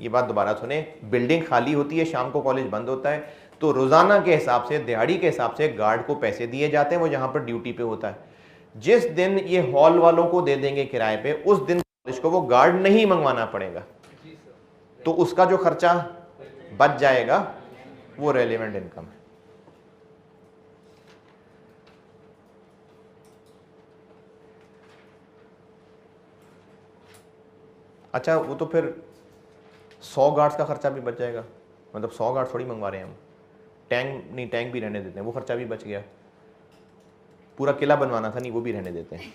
ये बात दोबारा सुने, बिल्डिंग खाली होती है, शाम को कॉलेज बंद होता है, तो रोज़ाना के हिसाब से, दिहाड़ी के हिसाब से गार्ड को पैसे दिए जाते हैं, वो जहाँ पर ड्यूटी पे होता है। जिस दिन ये हॉल वालों को दे देंगे किराए पे, उस दिन कॉलेज को वो गार्ड नहीं मंगवाना पड़ेगा, तो उसका जो खर्चा बच जाएगा वो रेलेवेंट इनकम है। अच्छा वो तो फिर 100 गार्ड्स का खर्चा भी बच जाएगा, मतलब 100 गार्ड थोड़ी मंगवा रहे हैं हम, टैंक नहीं, टैंक भी रहने देते हैं, वो खर्चा भी बच गया। पूरा किला बनवाना था, नहीं वो भी रहने देते हैं,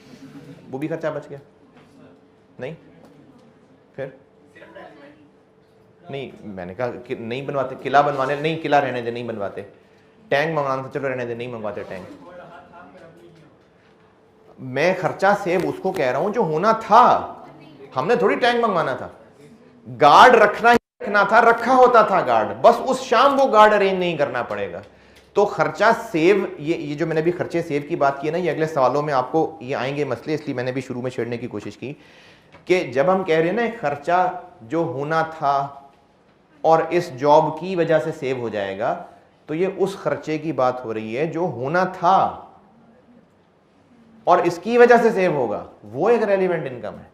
वो भी खर्चा बच गया। नहीं फिर नहीं, मैंने कहा कि नहीं बनवाते, किला बनवाने नहीं, किला रहने दे, नहीं बनवाते। टैंक मंगवाना था, चलो रहने दे, नहीं मंगवाते टैंक। मैं खर्चा सेव उसको कह रहा हूं जो होना था, हमने थोड़ी टैंक मंगवाना था। गार्ड रखना ही रखना था, रखा होता था गार्ड, बस उस शाम वो गार्ड अरेंज नहीं करना पड़ेगा। तो खर्चा सेव, ये जो मैंने भी खर्चे सेव की बात की है ना, ये अगले सवालों में आपको ये आएंगे मसले, इसलिए मैंने भी शुरू में छेड़ने की कोशिश की कि जब हम कह रहे हैं ना खर्चा जो होना था और इस जॉब की वजह से सेव हो जाएगा, तो ये उस खर्चे की बात हो रही है जो होना था और इसकी वजह से सेव होगा, वो एक रेलिवेंट इनकम है।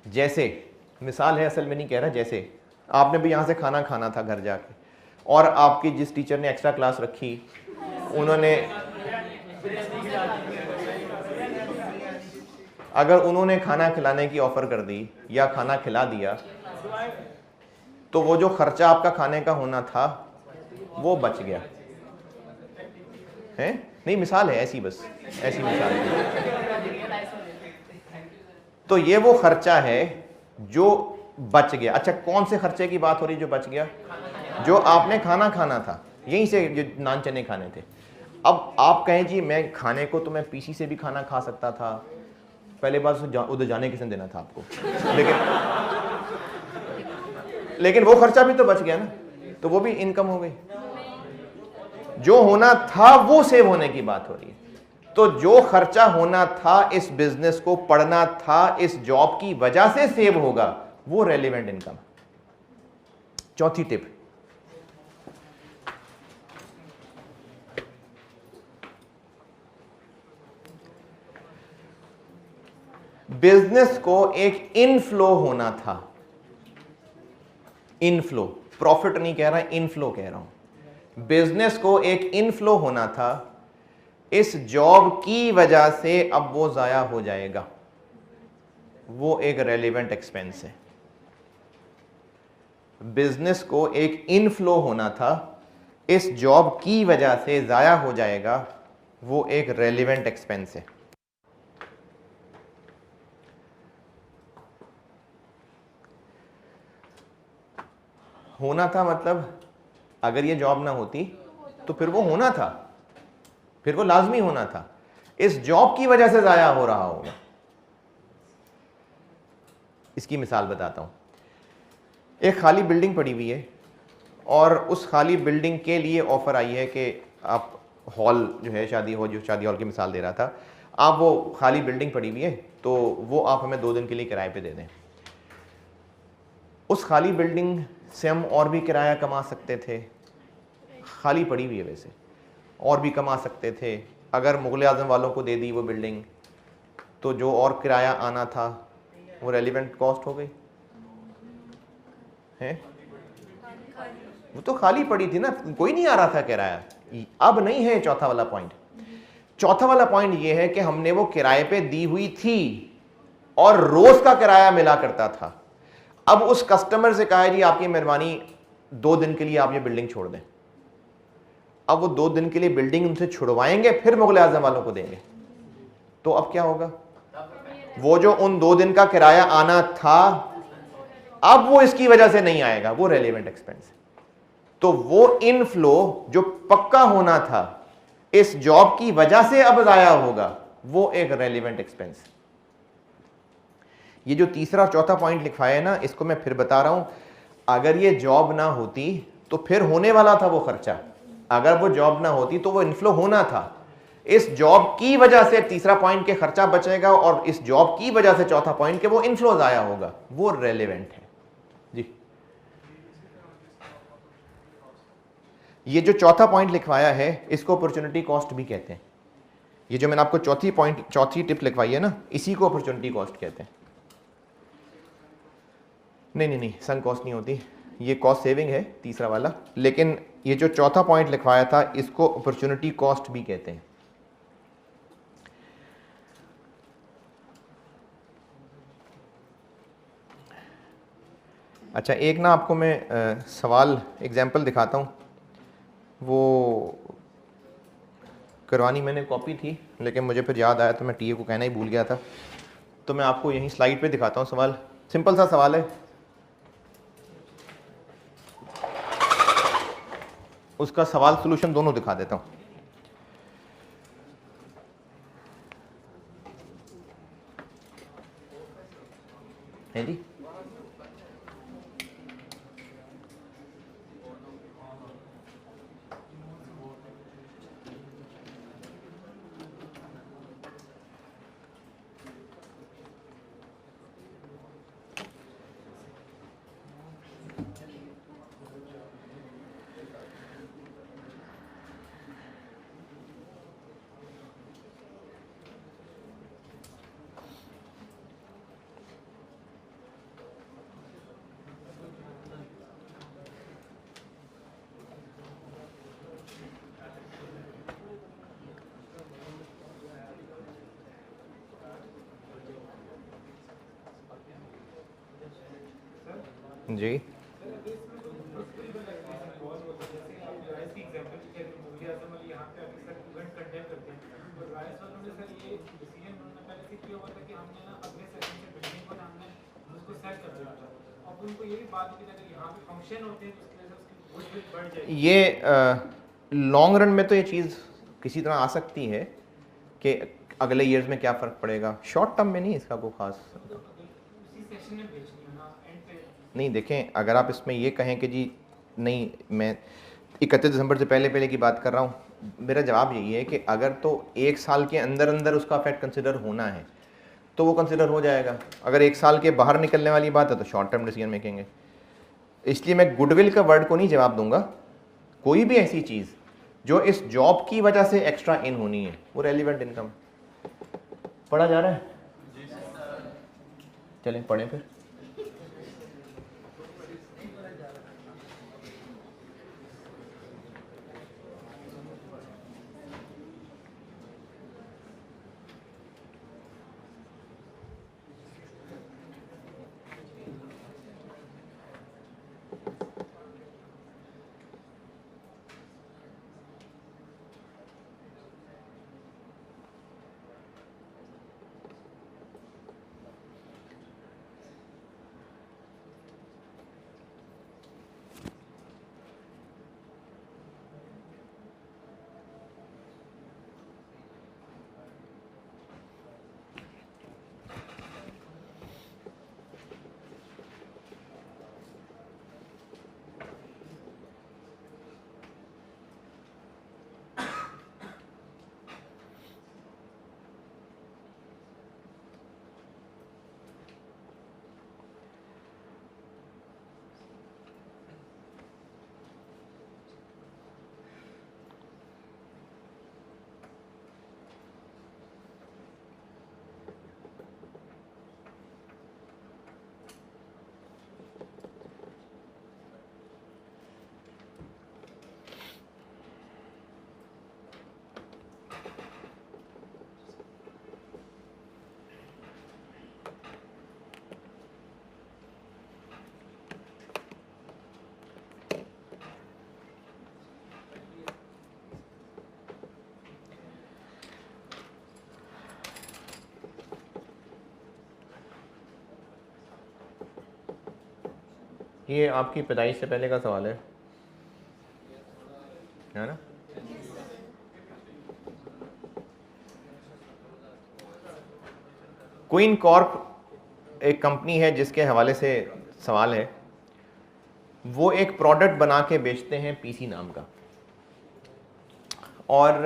जैसे मिसाल है, असल में नहीं कह रहा, जैसे आपने भी यहां से खाना खाना था घर जाके, और आपकी जिस टीचर ने एक्स्ट्रा क्लास रखी उन्होंने, अगर उन्होंने खाना खिलाने की ऑफर कर दी या खाना खिला दिया, तो वो जो खर्चा आपका खाने का होना था वो बच गया है। नहीं मिसाल है ऐसी, बस ऐसी मिसाल है। तो ये वो खर्चा है जो बच गया। अच्छा कौन से खर्चे की बात हो रही जो बच गया? जो आपने खाना खाना था, यहीं से जो नान चने खाने थे। अब आप कहें जी मैं खाने को तो मैं पीसी से भी खाना खा सकता था, पहले बात उधर जाने किसने देना था आपको, लेकिन वो खर्चा भी तो बच गया ना, तो वो भी इनकम हो गई। जो होना था वो सेव होने की बात हो रही है। तो जो खर्चा होना था, इस बिजनेस को पढ़ना था, इस जॉब की वजह से सेव होगा, वो रेलिवेंट इनकम। चौथी टिप, बिजनेस को एक इनफ्लो होना था। इनफ्लो, प्रॉफिट नहीं कह रहा, इनफ्लो कह रहा हूं। बिजनेस को एक इनफ्लो होना था, इस जॉब की वजह से अब वो जाया हो जाएगा, वो एक रेलिवेंट एक्सपेंस है। बिजनेस को एक इनफ्लो होना था, इस जॉब की वजह से जाया हो जाएगा, वो एक रेलिवेंट एक्सपेंस है। होना था मतलब अगर ये जॉब ना होती तो फिर वो होना था, फिर वो लाजमी होना था, इस जॉब की वजह से जाया हो रहा होगा। इसकी मिसाल बताता हूं। एक खाली बिल्डिंग पड़ी हुई है और उस खाली बिल्डिंग के लिए ऑफर आई है कि आप हॉल जो है, शादी हॉल, जो शादी हॉल की मिसाल दे रहा था, आप वो खाली बिल्डिंग पड़ी हुई है तो वो आप हमें 2 दिन के लिए किराए पे दे दें। उस खाली बिल्डिंग से हम और भी किराया कमा सकते थे, खाली पड़ी हुई है वैसे, और भी कमा सकते थे। अगर मुगल आजम वालों को दे दी वो बिल्डिंग तो जो और किराया आना था वो रेलिवेंट कॉस्ट हो गई है। वो तो खाली पड़ी थी ना, कोई नहीं आ रहा था किराया। अब नहीं है चौथा वाला पॉइंट। चौथा वाला पॉइंट ये है कि हमने वो किराए पे दी हुई थी और रोज का किराया मिला करता था। अब उस कस्टमर से कहा है जी आपकी मेहरबानी 2 दिन के लिए आप ये बिल्डिंग छोड़ दें। अब वो 2 दिन के लिए बिल्डिंग उनसे छुड़वाएंगे, फिर मुगल आजम वालों को देंगे, तो अब क्या होगा? वो जो उन 2 दिन का किराया आना था अब वो इसकी वजह से नहीं आएगा, वो रेलिवेंट एक्सपेंस है। तो वो इनफ्लो जो पक्का होना था, इस जॉब की वजह से अब जाया होगा, वो एक रेलिवेंट एक्सपेंस। ये जो तीसरा और चौथा पॉइंट लिखवाया है ना, इसको मैं फिर बता रहा हूं। अगर ये जॉब ना होती तो फिर होने वाला था वो खर्चा, अगर वो जॉब ना होती तो वो इनफ्लो होना था। इस जॉब की वजह से तीसरा पॉइंट के खर्चा बचेगा और इस जॉब की वजह से चौथा पॉइंट के वो इनफ्लो आया होगा, वो रेलेवेंट है जी। ये जो चौथा पॉइंट लिखवाया है इसको अपॉर्चुनिटी कॉस्ट भी कहते हैं। ये जो मैंने आपको चौथी टिप लिखवाई है ना, इसी को अपॉर्चुनिटी कॉस्ट कहते हैं। नहीं, संक कॉस्ट नहीं होती, ये कॉस्ट सेविंग है तीसरा वाला, लेकिन ये जो चौथा पॉइंट लिखवाया था इसको अपॉर्चुनिटी कॉस्ट भी कहते हैं। अच्छा, एक ना आपको मैं सवाल एग्जांपल दिखाता हूँ। वो करवानी मैंने कॉपी थी, लेकिन मुझे फिर याद आया तो मैं टीए को कहना ही भूल गया था। तो मैं आपको यहीं स्लाइड पे दिखाता हूँ सवाल। सिंपल सा सवाल है, उसका सवाल सॉल्यूशन दोनों दिखा देता हूँ। है जी, जी, ये लॉन्ग रन में तो ये चीज़ किसी तरह आ सकती है कि अगले ईयर्स में क्या फ़र्क पड़ेगा। शॉर्ट टर्म में नहीं इसका कोई ख़ास नहीं। देखें, अगर आप इसमें ये कहें कि जी नहीं, मैं 31 दिसंबर से पहले पहले की बात कर रहा हूँ, मेरा जवाब यही है कि अगर तो एक साल के अंदर अंदर उसका इफेक्ट कंसिडर होना है तो वो कंसिडर हो जाएगा। अगर एक साल के बाहर निकलने वाली बात है तो शॉर्ट टर्म डिसीजन मेकिंग है। इसलिए मैं गुडविल का वर्ड को नहीं जवाब दूंगा। कोई भी ऐसी चीज़ जो इस जॉब की वजह से एक्स्ट्रा इन होनी है वो रेलिवेंट इनकम। पढ़ा जा रहा है? चलें पढ़ें फिर। ये आपकी पैदाइश से पहले का सवाल है ना? क्वीन कॉर्प एक कंपनी है जिसके हवाले से सवाल है। वो एक प्रोडक्ट बना के बेचते हैं पीसी नाम का, और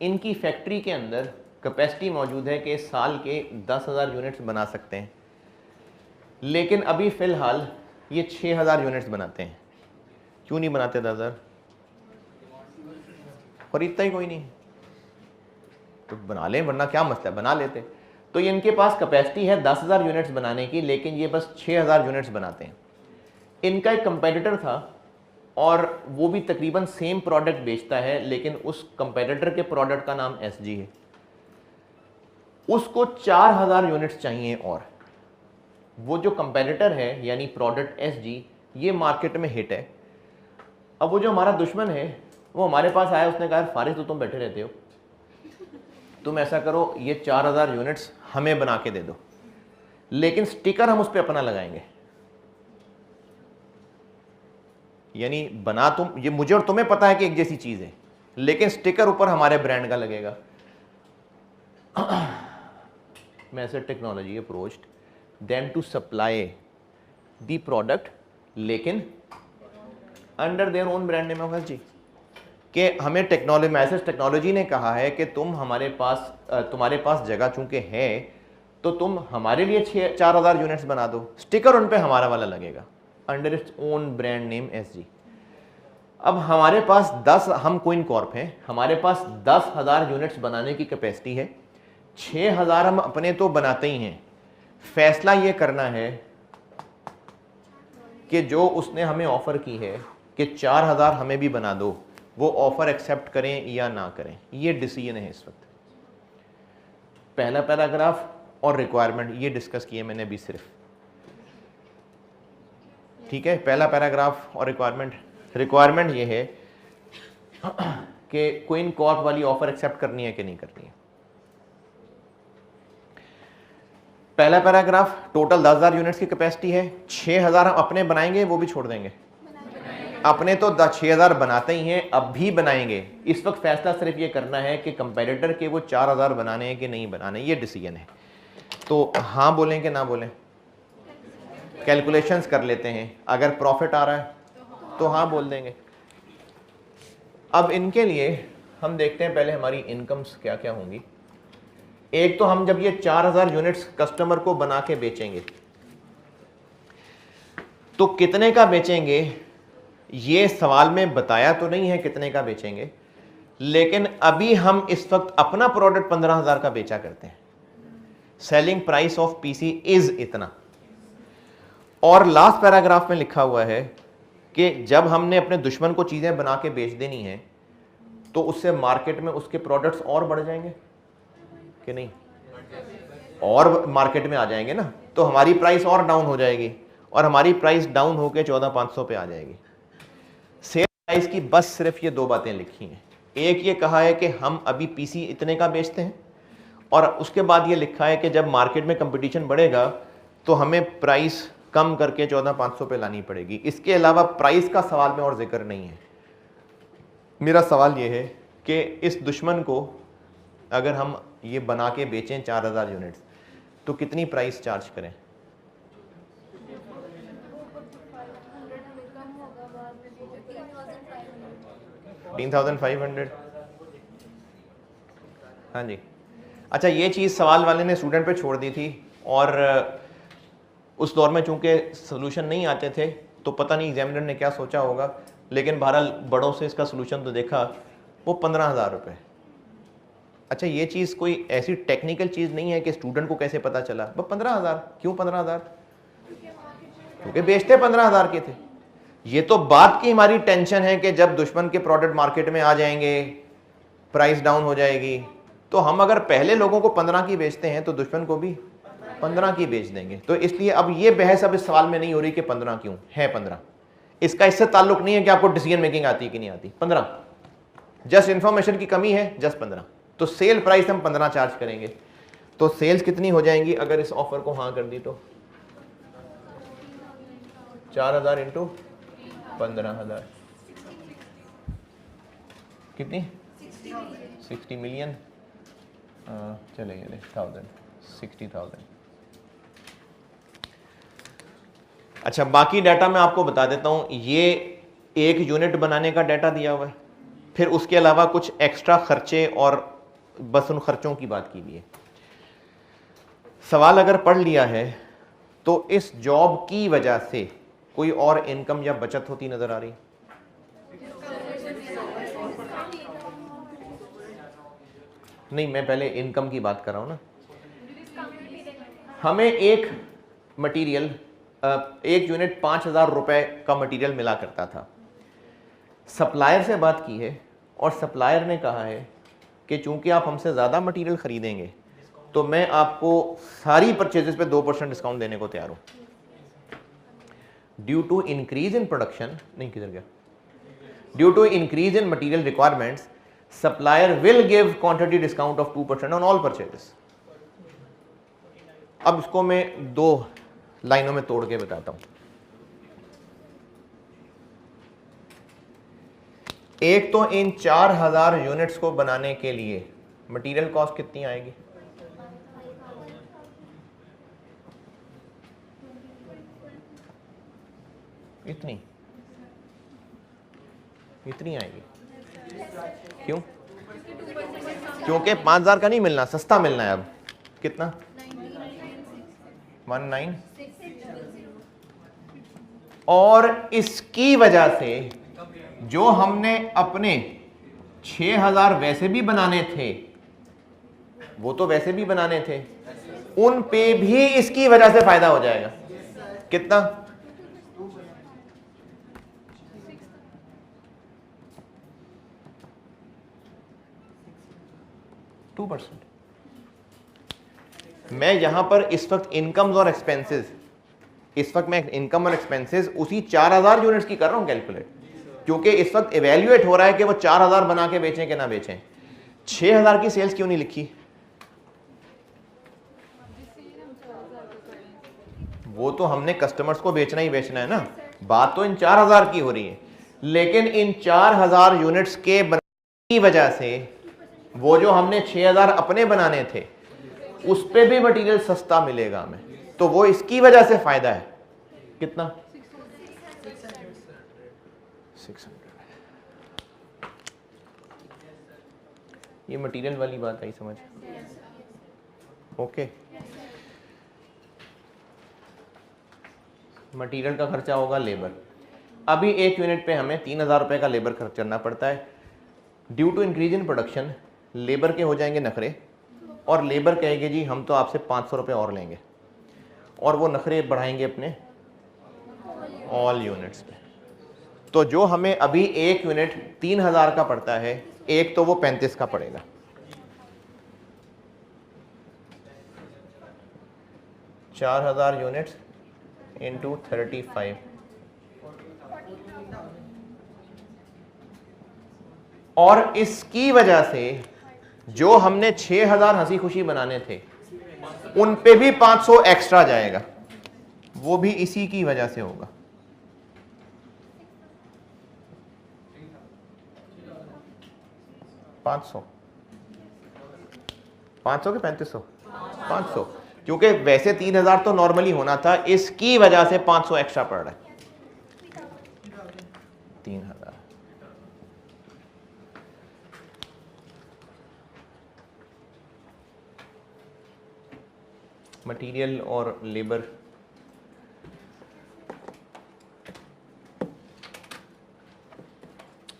इनकी फैक्ट्री के अंदर कैपेसिटी मौजूद है कि साल के 10,000 यूनिट्स बना सकते हैं, लेकिन अभी फ़िलहाल ये 6,000 यूनिट्स बनाते हैं। क्यों नहीं बनाते 10,000? खरीदता ही कोई नहीं, तो बना लें, वरना क्या मसला है, बना लेते। तो ये इनके पास कैपेसिटी है 10,000 यूनिट्स बनाने की, लेकिन ये बस 6,000 यूनिट्स बनाते हैं। इनका एक कंपेटिटर था और वो भी तकरीबन सेम प्रोडक्ट बेचता है, लेकिन उस कंपेटिटर के प्रोडक्ट का नाम एसजी है। उसको 4,000 यूनिट्स चाहिए और वो जो कंपेटिटर है यानी प्रोडक्ट SG, ये मार्केट में हिट है। अब वो जो हमारा दुश्मन है वो हमारे पास आया, उसने कहा फारिस तो तुम बैठे रहते हो, तुम ऐसा करो ये 4000 यूनिट्स हमें बना के दे दो, लेकिन स्टिकर हम उस पर अपना लगाएंगे। यानी बना तुम, ये मुझे और तुम्हें पता है कि एक जैसी चीज है, लेकिन स्टिकर ऊपर हमारे ब्रांड का लगेगा। Message technology approached them to supply the product, लेकिन under their own brand name of G, कि हमें टेक्नोलॉजी, मैसेज टेक्नोलॉजी ने कहा है कि तुम हमारे पास, तुम्हारे पास जगह चूंकि है तो तुम हमारे लिए 4000 यूनिट्स बना दो, स्टिकर उन पे हमारा वाला लगेगा under its own brand name SG। अब हमारे पास 10, हम क्वीन कॉर्प हैं, हमारे पास 10,000 यूनिट्स बनाने की कैपेसिटी है, 6000 हम अपने तो बनाते ही हैं। फैसला ये करना है कि जो उसने हमें ऑफर की है कि 4000 हमें भी बना दो, वो ऑफर एक्सेप्ट करें या ना करें, ये डिसीजन है इस वक्त। पहला पैराग्राफ और रिक्वायरमेंट ये डिस्कस किए मैंने अभी सिर्फ, ठीक है। पहला पैराग्राफ और रिक्वायरमेंट ये है कि क्वीन कॉर्प वाली ऑफर एक्सेप्ट करनी है कि नहीं करनी है। पहला पैराग्राफ, टोटल 10,000 यूनिट्स की कैपेसिटी है, 6000 हम अपने बनाएंगे, वो भी छोड़ देंगे। अपने तो 6000 बनाते ही हैं, अब भी बनाएंगे। इस वक्त फैसला सिर्फ ये करना है कि कंपेटिटर के वो 4000 बनाने हैं कि नहीं बनाने, ये डिसीजन है। तो हाँ बोलें कि ना बोलें, कैलकुलेशंस कर लेते हैं, अगर प्रॉफिट आ रहा है तो हाँ बोल देंगे। अब इनके लिए हम देखते हैं पहले हमारी इनकम्स क्या क्या होंगी। एक तो हम जब ये 4000 यूनिट्स कस्टमर को बना के बेचेंगे तो कितने का बेचेंगे, ये सवाल में बताया तो नहीं है कितने का बेचेंगे, लेकिन अभी हम इस वक्त अपना प्रोडक्ट 15,000 का बेचा करते हैं। Selling price of PC is इतना। और लास्ट पैराग्राफ में लिखा हुआ है कि जब हमने अपने दुश्मन को चीजें बना के बेच देनी है तो उससे मार्केट में उसके प्रोडक्ट्स और बढ़ जाएंगे कि नहीं, और मार्केट में आ जाएंगे ना, तो हमारी प्राइस और डाउन हो जाएगी, और हमारी प्राइस डाउन होकर 14,500 पे आ जाएगी। सेल प्राइस की बस सिर्फ ये दो बातें लिखी हैं। एक ये कहा है कि हम अभी PC इतने का बेचते हैं, और उसके बाद ये लिखा है कि जब मार्केट में कंपटीशन बढ़ेगा तो हमें प्राइस कम करके 14,500 पे लानी पड़ेगी। इसके अलावा प्राइस का सवाल में और जिक्र नहीं है। मेरा सवाल ये है कि इस दुश्मन को अगर हम ये बना के बेचें 4000 यूनिट्स तो कितनी प्राइस चार्ज करें? 3,500। हाँ जी, अच्छा ये चीज़ सवाल वाले ने स्टूडेंट पे छोड़ दी थी, और उस दौर में चूंकि सोल्यूशन नहीं आते थे तो पता नहीं एग्जामिनर ने क्या सोचा होगा, लेकिन बहरहाल बड़ों से इसका सोल्यूशन तो देखा, वो 15,000 रुपये। अच्छा ये चीज़ कोई ऐसी टेक्निकल चीज़ नहीं है कि स्टूडेंट को कैसे पता चला, बस 15,000। क्यों 15,000? क्योंकि बेचते 15,000 के थे। ये तो बात की हमारी टेंशन है कि जब दुश्मन के प्रोडक्ट मार्केट में आ जाएंगे, प्राइस डाउन हो जाएगी, तो हम अगर पहले लोगों को 15 की बेचते हैं तो दुश्मन को भी 15 की बेच देंगे। तो इसलिए अब ये बहस अब इस सवाल में नहीं हो रही कि 15 क्यों है 15। इसका इससे ताल्लुक नहीं है कि आपको डिसीजन मेकिंग आती है कि नहीं आती। 15 जस्ट इंफॉर्मेशन की कमी है, जस्ट 15। तो सेल प्राइस हम 15 चार्ज करेंगे। तो सेल्स कितनी हो जाएंगी अगर इस ऑफर को हाँ कर दी तो? 4000 इंटू 15,000 कितनी? 60 मिलियन। चलेंगे 60,000। अच्छा बाकी डाटा मैं आपको बता देता हूं। ये एक यूनिट बनाने का डाटा दिया हुआ है, फिर उसके अलावा कुछ एक्स्ट्रा खर्चे और बस उन खर्चों की बात की हुई है। सवाल अगर पढ़ लिया है तो इस जॉब की वजह से कोई और इनकम या बचत होती नजर आ रही? नहीं, मैं पहले इनकम की बात कर रहा हूं ना। हमें एक मटेरियल, एक यूनिट 5,000 रुपए का मटेरियल मिला करता था। सप्लायर से बात की है और सप्लायर ने कहा है कि चूंकि आप हमसे ज़्यादा मटेरियल ख़रीदेंगे तो मैं आपको सारी परचेजेस पे 2% डिस्काउंट देने को तैयार हूं। Due to increase in production, नहीं किधर गया, due to increase in material requirements supplier will give quantity discount of 2% on all purchases. अब इसको मैं 2 लाइनों में तोड़ के बताता हूं। एक तो इन 4000 यूनिट्स को बनाने के लिए मटेरियल कॉस्ट कितनी आएगी? इतनी आएगी। क्यों? क्योंकि 5000 का नहीं मिलना, सस्ता मिलना है। अब कितना? 19। और इसकी वजह से जो हमने अपने 6000 वैसे भी बनाने थे, वो तो वैसे भी बनाने थे, उन पे भी इसकी वजह से फायदा हो जाएगा। कितना? 2%। मैं यहां पर इस वक्त इनकम्स और एक्सपेंसेस, इस वक्त मैं इनकम और एक्सपेंसेस उसी 4000 यूनिट्स की कर रहा हूं कैलकुलेट, क्योंकि इस वक्त इवेल्युएट हो रहा है कि वो 4000 बना के बेचें कि ना बेचें। 6000 की सेल्स क्यों नहीं लिखी? वो तो हमने कस्टमर्स को बेचना ही बेचना है ना, बात तो इन 4000 की हो रही है। लेकिन इन 4000 यूनिट्स के बनाने की वजह से वो जो हमने 6000 अपने बनाने थे उस पे भी मटेरियल सस्ता मिलेगा हमें, तो वो इसकी वजह से फायदा है। कितना? 600। ये मटेरियल वाली बात आई समझ? ओके। मटेरियल का खर्चा होगा लेबर। अभी 1 यूनिट पे हमें 3000 रुपए का लेबर खर्च करना पड़ता है। Due to increase in production labour के हो जाएंगे नखरे, और लेबर कहेंगे जी हम तो आपसे 500 रुपये और लेंगे, और वो नखरे बढ़ाएंगे अपने ऑल यूनिट्स पे। तो जो हमें अभी 1 यूनिट 3000 का पड़ता है, एक तो वो 35 का पड़ेगा। चार 4000 यूनिट्स इंटू 35, और इसकी वजह से जो हमने 6000 हंसी खुशी बनाने थे उन पे भी 500 एक्स्ट्रा जाएगा, वो भी इसी की वजह से होगा। $500 के 3500? 500, क्योंकि वैसे 3000 तो नॉर्मली होना था, इसकी वजह से 500 एक्स्ट्रा पड़ रहा है। 3000। मटेरियल और लेबर,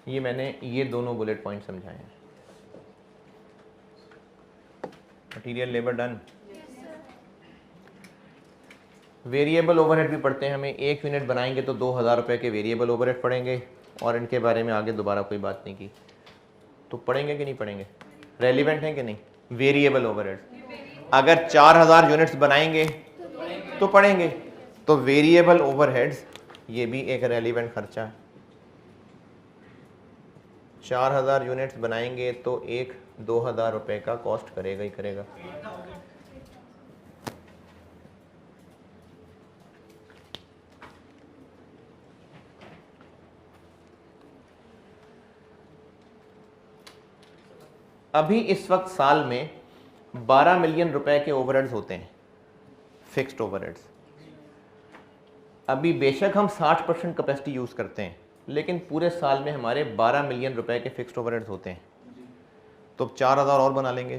ये मैंने ये दोनों बुलेट पॉइंट समझाए हैं। Material labour done. Variable overhead भी पढ़ते हैं हमें। 1 यूनिट बनाएंगे तो 2000 रुपए के वेरिएबल ओवरहेड पड़ेंगे, और इनके बारे में आगे दोबारा कोई बात नहीं की। तो पढ़ेंगे कि नहीं पढ़ेंगे? रेलिवेंट है कि नहीं? वेरिएबल ओवरहेड अगर 4000 यूनिट्स बनाएंगे तो पढ़ेंगे, तो वेरिएबल ओवरहेड्स ये भी एक रेलिवेंट खर्चा है। 4000 यूनिट्स बनाएंगे तो 2000 रुपए का कॉस्ट करेगा ही करेगा। अभी इस वक्त साल में 12 मिलियन रुपए के ओवरहेड्स होते हैं, फिक्स्ड ओवरहेड्स। अभी बेशक हम 60% कैपेसिटी यूज करते हैं, लेकिन पूरे साल में हमारे 12 मिलियन रुपए के फिक्स्ड ओवरहेड्स होते हैं। तो 4000 और बना लेंगे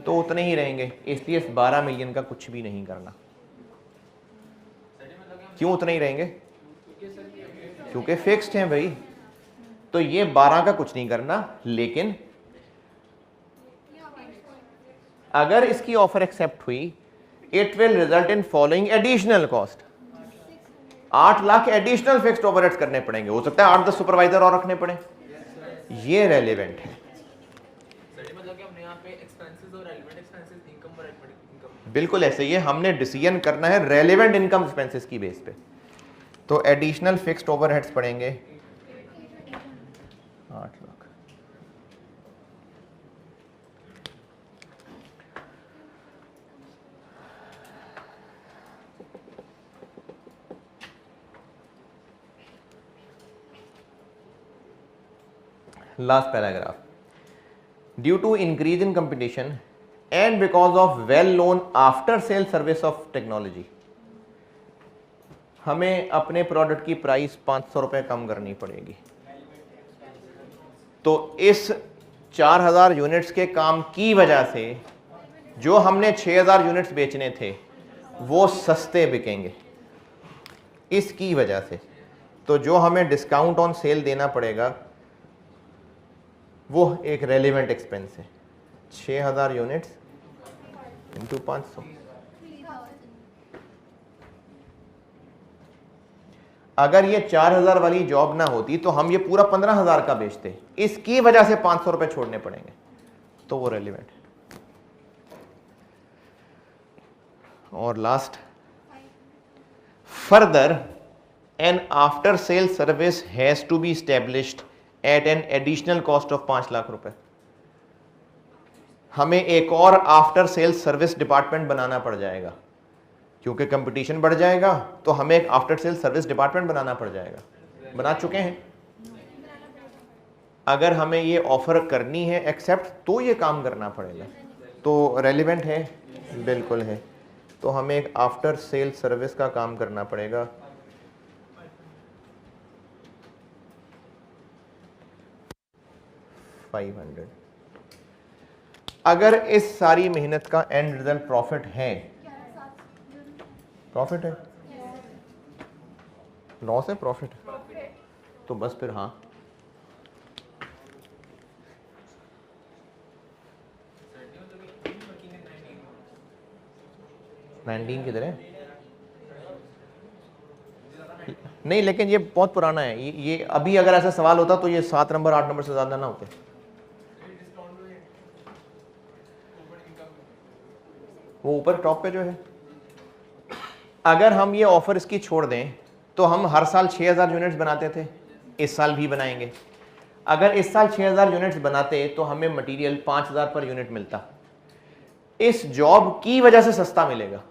तो उतने ही रहेंगे, इसलिए इस 12 मिलियन का कुछ भी नहीं करना। क्यों उतने ही रहेंगे? क्योंकि फिक्स्ड हैं भाई। तो ये 12 का कुछ नहीं करना, लेकिन अगर इसकी ऑफर एक्सेप्ट हुई, it will result in following additional cost. 8 lakh additional fixed overheads करने पड़ेंगे, हो सकता है 8-10 सुपरवाइजर और रखने पड़े। ये रेलेवेंट है। बिल्कुल ऐसे ही है, हमने डिसीजन करना है रेलेवेंट इनकम एक्सपेंसेस की बेस पे। तो एडिशनल फिक्स्ड ओवरहेड्स पड़ेंगे 8 lakh. Last paragraph, due to increase in competition and because of well known after sale service of technology, हमें अपने प्रोडक्ट की प्राइस 500 रुपये कम करनी पड़ेगी। तो इस 4000 यूनिट्स के काम की वजह से जो हमने 6000 यूनिट्स बेचने थे वो सस्ते बिकेंगे इसकी वजह से। तो जो हमें डिस्काउंट ऑन सेल देना पड़ेगा वो एक रेलेवेंट एक्सपेंस है। 6000 यूनिट्स इंटू 500, अगर ये 4000 वाली जॉब ना होती तो हम ये पूरा 15000 का बेचते, इसकी वजह से 500 रुपए छोड़ने पड़ेंगे, तो वो रेलिवेंट है। और last, further an after sale service has to be established at an additional cost of 5 lakh रुपए। हमें एक और आफ्टर सेल सर्विस डिपार्टमेंट बनाना पड़ जाएगा, क्योंकि कंपटीशन बढ़ जाएगा तो हमें एक आफ्टर सेल सर्विस डिपार्टमेंट बनाना पड़ जाएगा। बना चुके हैं। अगर हमें ये ऑफर करनी है एक्सेप्ट तो ये काम करना पड़ेगा। तो रेलिवेंट है, बिल्कुल है। तो हमें एक आफ्टर सेल सर्विस का काम करना पड़ेगा। $500। अगर इस सारी मेहनत का एंड रिजल्ट प्रॉफिट है, प्रॉफिट है, लॉस है, प्रॉफिट है, तो बस फिर हाँ। नाइनटीन किधर है? नहीं, लेकिन ये बहुत पुराना है। ये अभी अगर ऐसा सवाल होता तो ये 7 नंबर 8 नंबर से ज्यादा ना होते। वो ऊपर टॉप पे जो है, अगर हम ये ऑफर इसकी छोड़ दें तो हम हर साल 6000 यूनिट्स बनाते थे, इस साल भी बनाएंगे। अगर इस साल 6000 यूनिट्स बनाते तो हमें मटेरियल 5000 पर यूनिट मिलता। इस जॉब की वजह से सस्ता मिलेगा,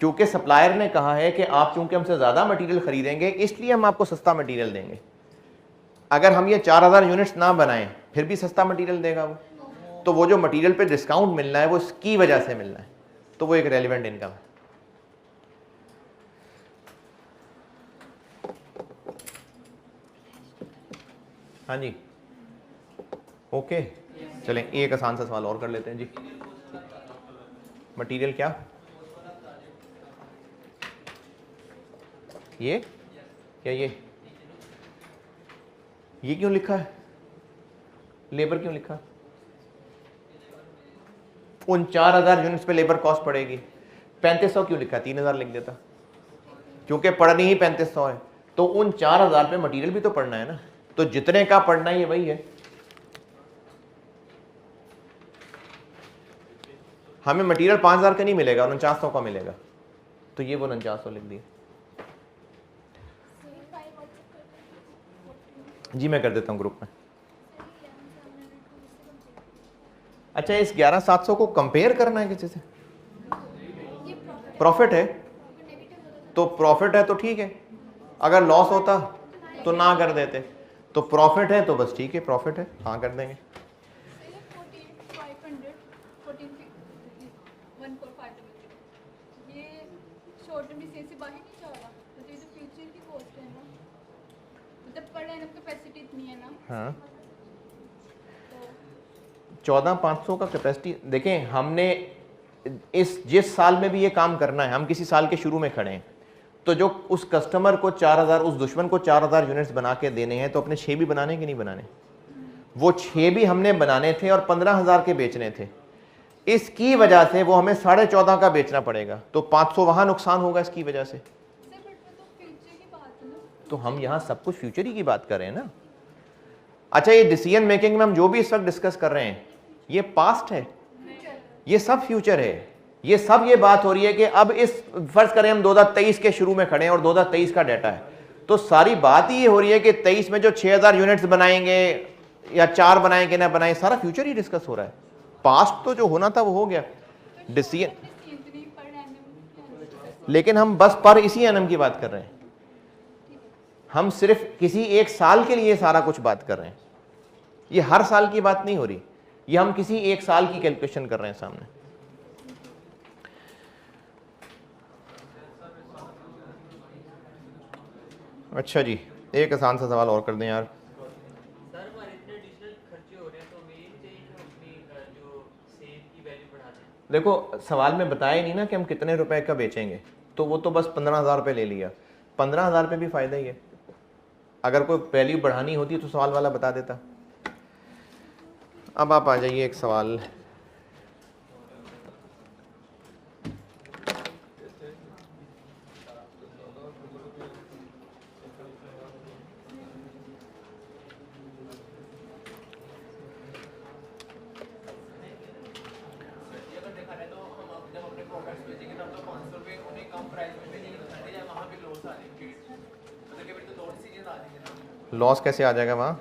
क्योंकि सप्लायर ने कहा है कि आप चूंकि हमसे ज्यादा मटेरियल खरीदेंगे इसलिए हम आपको सस्ता मटेरियल देंगे। अगर हम ये 4000 यूनिट्स ना बनाएं फिर भी सस्ता मटेरियल देगा वो। तो वो जो मटेरियल पे डिस्काउंट मिलना है वो इसकी वजह से मिलना है, तो वो एक रेलिवेंट इनकम है। हाँ जी, ओके। चलें एक आसान सा सवाल और कर लेते हैं जी। मटेरियल क्या, ये क्या, ये क्यों लिखा है? लेबर क्यों लिखा? उन 4000 यूनिट्स पे लेबर कॉस्ट पड़ेगी। 3500 क्यों लिखा? 3000 लिख देता, क्योंकि पढ़नी ही 3500 है। तो उन 4000 पे मटेरियल भी तो पढ़ना है ना, तो जितने का पढ़ना है ये वही है। हमें मटेरियल 5000 का नहीं मिलेगा, 4900 का मिलेगा, तो ये वो 4900 लिख दिए। जी मैं कर देता हूँ ग्रुप में। अच्छा, इस 11700 को कंपेयर करना है किसी से? प्रॉफिट है तो प्रॉफिट है तो ठीक है, अगर लॉस होता तो ना कर देते। तो प्रॉफिट है तो बस ठीक है, प्रॉफिट है, हाँ कर देंगे। हाँ, 14500 का कैपेसिटी। देखें, हमने जिस साल में भी ये काम करना है, हम किसी साल के शुरू में खड़े हैं, तो जो उस कस्टमर को 4000, उस दुश्मन को 4000 यूनिट्स बना के देने हैं, तो अपने 6 भी बनाने कि नहीं बनाने? वो 6 भी हमने बनाने थे और 15000 के बेचने थे। इसकी वजह से वो हमें 14.5 का बेचना पड़ेगा, तो 500 वहां नुकसान होगा इसकी वजह से। तो हम यहाँ सब कुछ फ्यूचर ही की बात कर रहे हैं ना। अच्छा, ये डिसीजन मेकिंग में हम जो भी इस वक्त डिस्कस कर रहे हैं ये पास्ट है, ये सब फ्यूचर है। ये सब ये बात हो रही है कि अब इस फर्ज करें हम 2023 के शुरू में खड़े हैं और 2023 का डाटा है, तो सारी बात ही ये हो रही है कि 23 में जो 6000 यूनिट्स बनाएंगे या 4 बनाएंगे ना बनाएं, सारा फ्यूचर ही डिस्कस हो रहा है। पास्ट तो जो होना था वो हो गया डिसीजन, लेकिन हम बस पर इसी एनएम की बात कर रहे हैं, हम सिर्फ किसी एक साल के लिए सारा कुछ बात कर रहे हैं। ये हर साल की बात नहीं हो रही, ये हम किसी एक साल की कैलकुलेशन कर रहे हैं सामने। अच्छा जी, एक आसान सा सवाल और कर दें यार। सर हमारे इतने एडिशनल खर्चे हो रहे हैं तो हमें ये नहीं चाहिए कि हम अपनी जो सेल की वैल्यू बढ़ा दें। देखो सवाल में बताया नहीं ना कि हम कितने रुपए का बेचेंगे, तो वो तो बस 15,000 रुपये ले लिया, 15,000 रुपये भी फ़ायदा ही है। अगर कोई वैल्यू बढ़ानी होती तो सवाल वाला बता देता। अब आप आ जाइए एक सवाल, लॉस कैसे आ जाएगा वहाँ?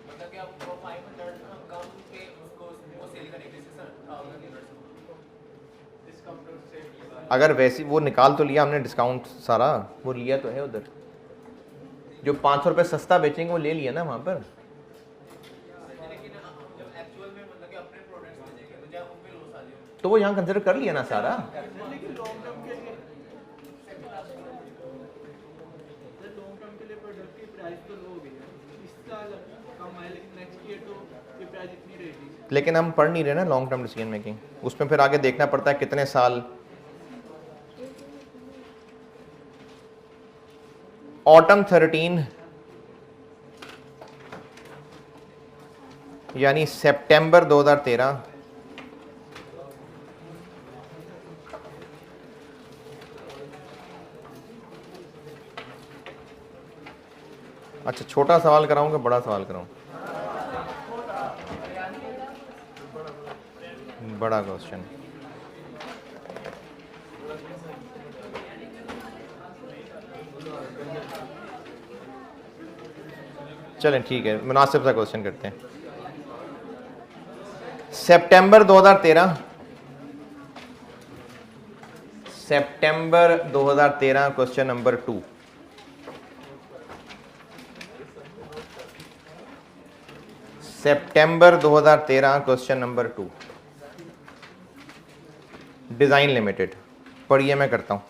मतलब कि आप 500 कम के उसको सेल करेंगे सर 1000 यूनिट्स डिस्काउंट से। अगर वैसी वो निकाल तो लिया हमने डिस्काउंट सारा, वो लिया तो है उधर, जो 500 रुपये सस्ता बेचेंगे वो ले लिया ना वहाँ पर। लेकिन जब एक्चुअल में मतलब कि अपने प्रोडक्ट्स बेचेंगे तो क्या उन पे लॉस आ जाएगा? तो वो यहाँ कंसिडर कर लिया ना सारा। लेकिन लॉन्ग टर्म के लिए प्रोडक्ट की प्राइस तो लो हो गई है, इस साल कम आए लेकिन नेक्स्ट ईयर तो ये प्राइस इतनी रहेगी। लेकिन हम पढ़ नहीं रहे ना लॉन्ग टर्म डिसीजन मेकिंग, उसमें फिर आगे देखना पड़ता है कितने साल। ऑटम 13 यानी सितंबर 2013, अच्छा छोटा सवाल कराऊं कि बड़ा सवाल कराऊं? बड़ा क्वेश्चन। चलें ठीक है, मुनासिब सा क्वेश्चन करते हैं। सितंबर 2013, सितंबर 2013 क्वेश्चन नंबर 2। सितंबर 2013 क्वेश्चन नंबर 2, डिज़ाइन लिमिटेड। पढ़िए, मैं करता हूं।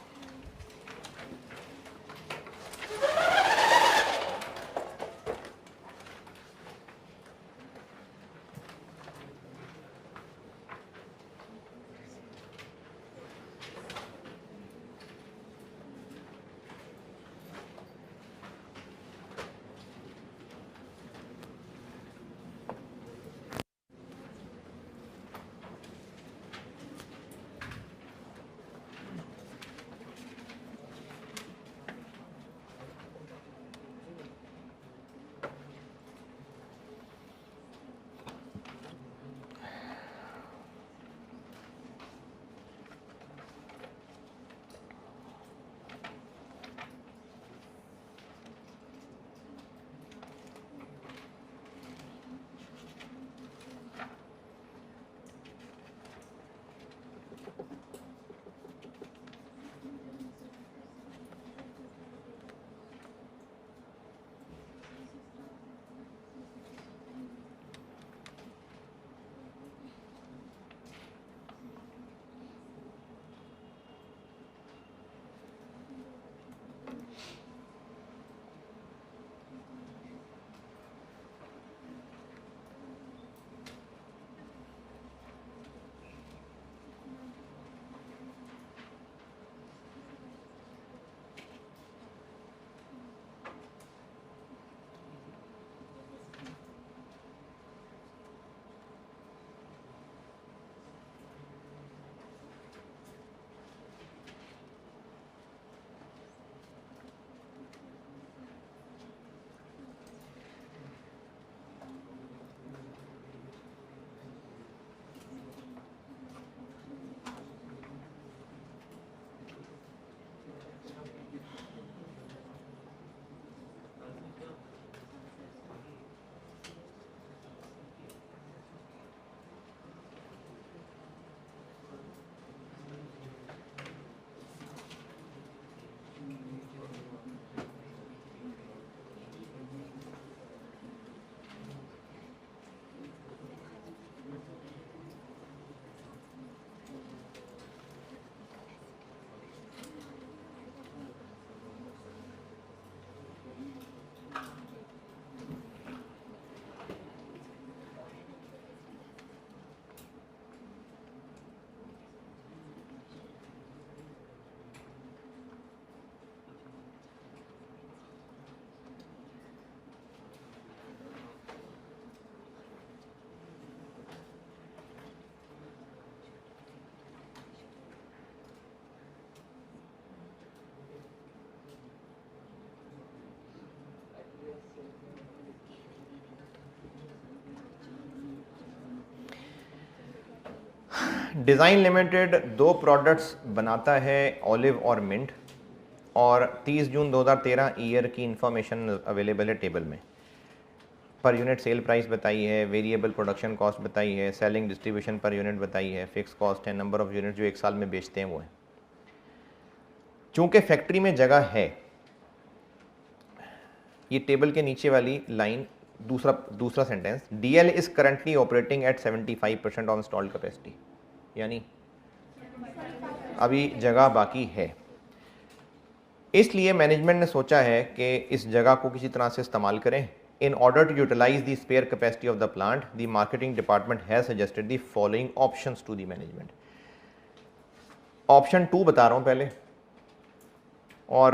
डिज़ाइन लिमिटेड 2 प्रोडक्ट्स बनाता है, ऑलिव और मिंट, और 30 जून 2013 ईयर की इंफॉर्मेशन अवेलेबल है टेबल में। पर यूनिट सेल प्राइस बताई है, वेरिएबल प्रोडक्शन कॉस्ट बताई है, सेलिंग डिस्ट्रीब्यूशन पर यूनिट बताई है, फिक्स कॉस्ट है, नंबर ऑफ यूनिट जो एक साल में बेचते हैं वो है। चूंकि फैक्ट्री में जगह है, ये टेबल के नीचे वाली लाइन दूसरा sentence, DL is currently operating eight 75% of installed capacity, यानी अभी जगह बाकी है। इसलिए मैनेजमेंट ने सोचा है कि इस जगह को किसी तरह से इस्तेमाल करें। In order to utilize the spare capacity of the plant, the marketing department has suggested the following options to the management. Option 2 बता रहा हूं पहले, और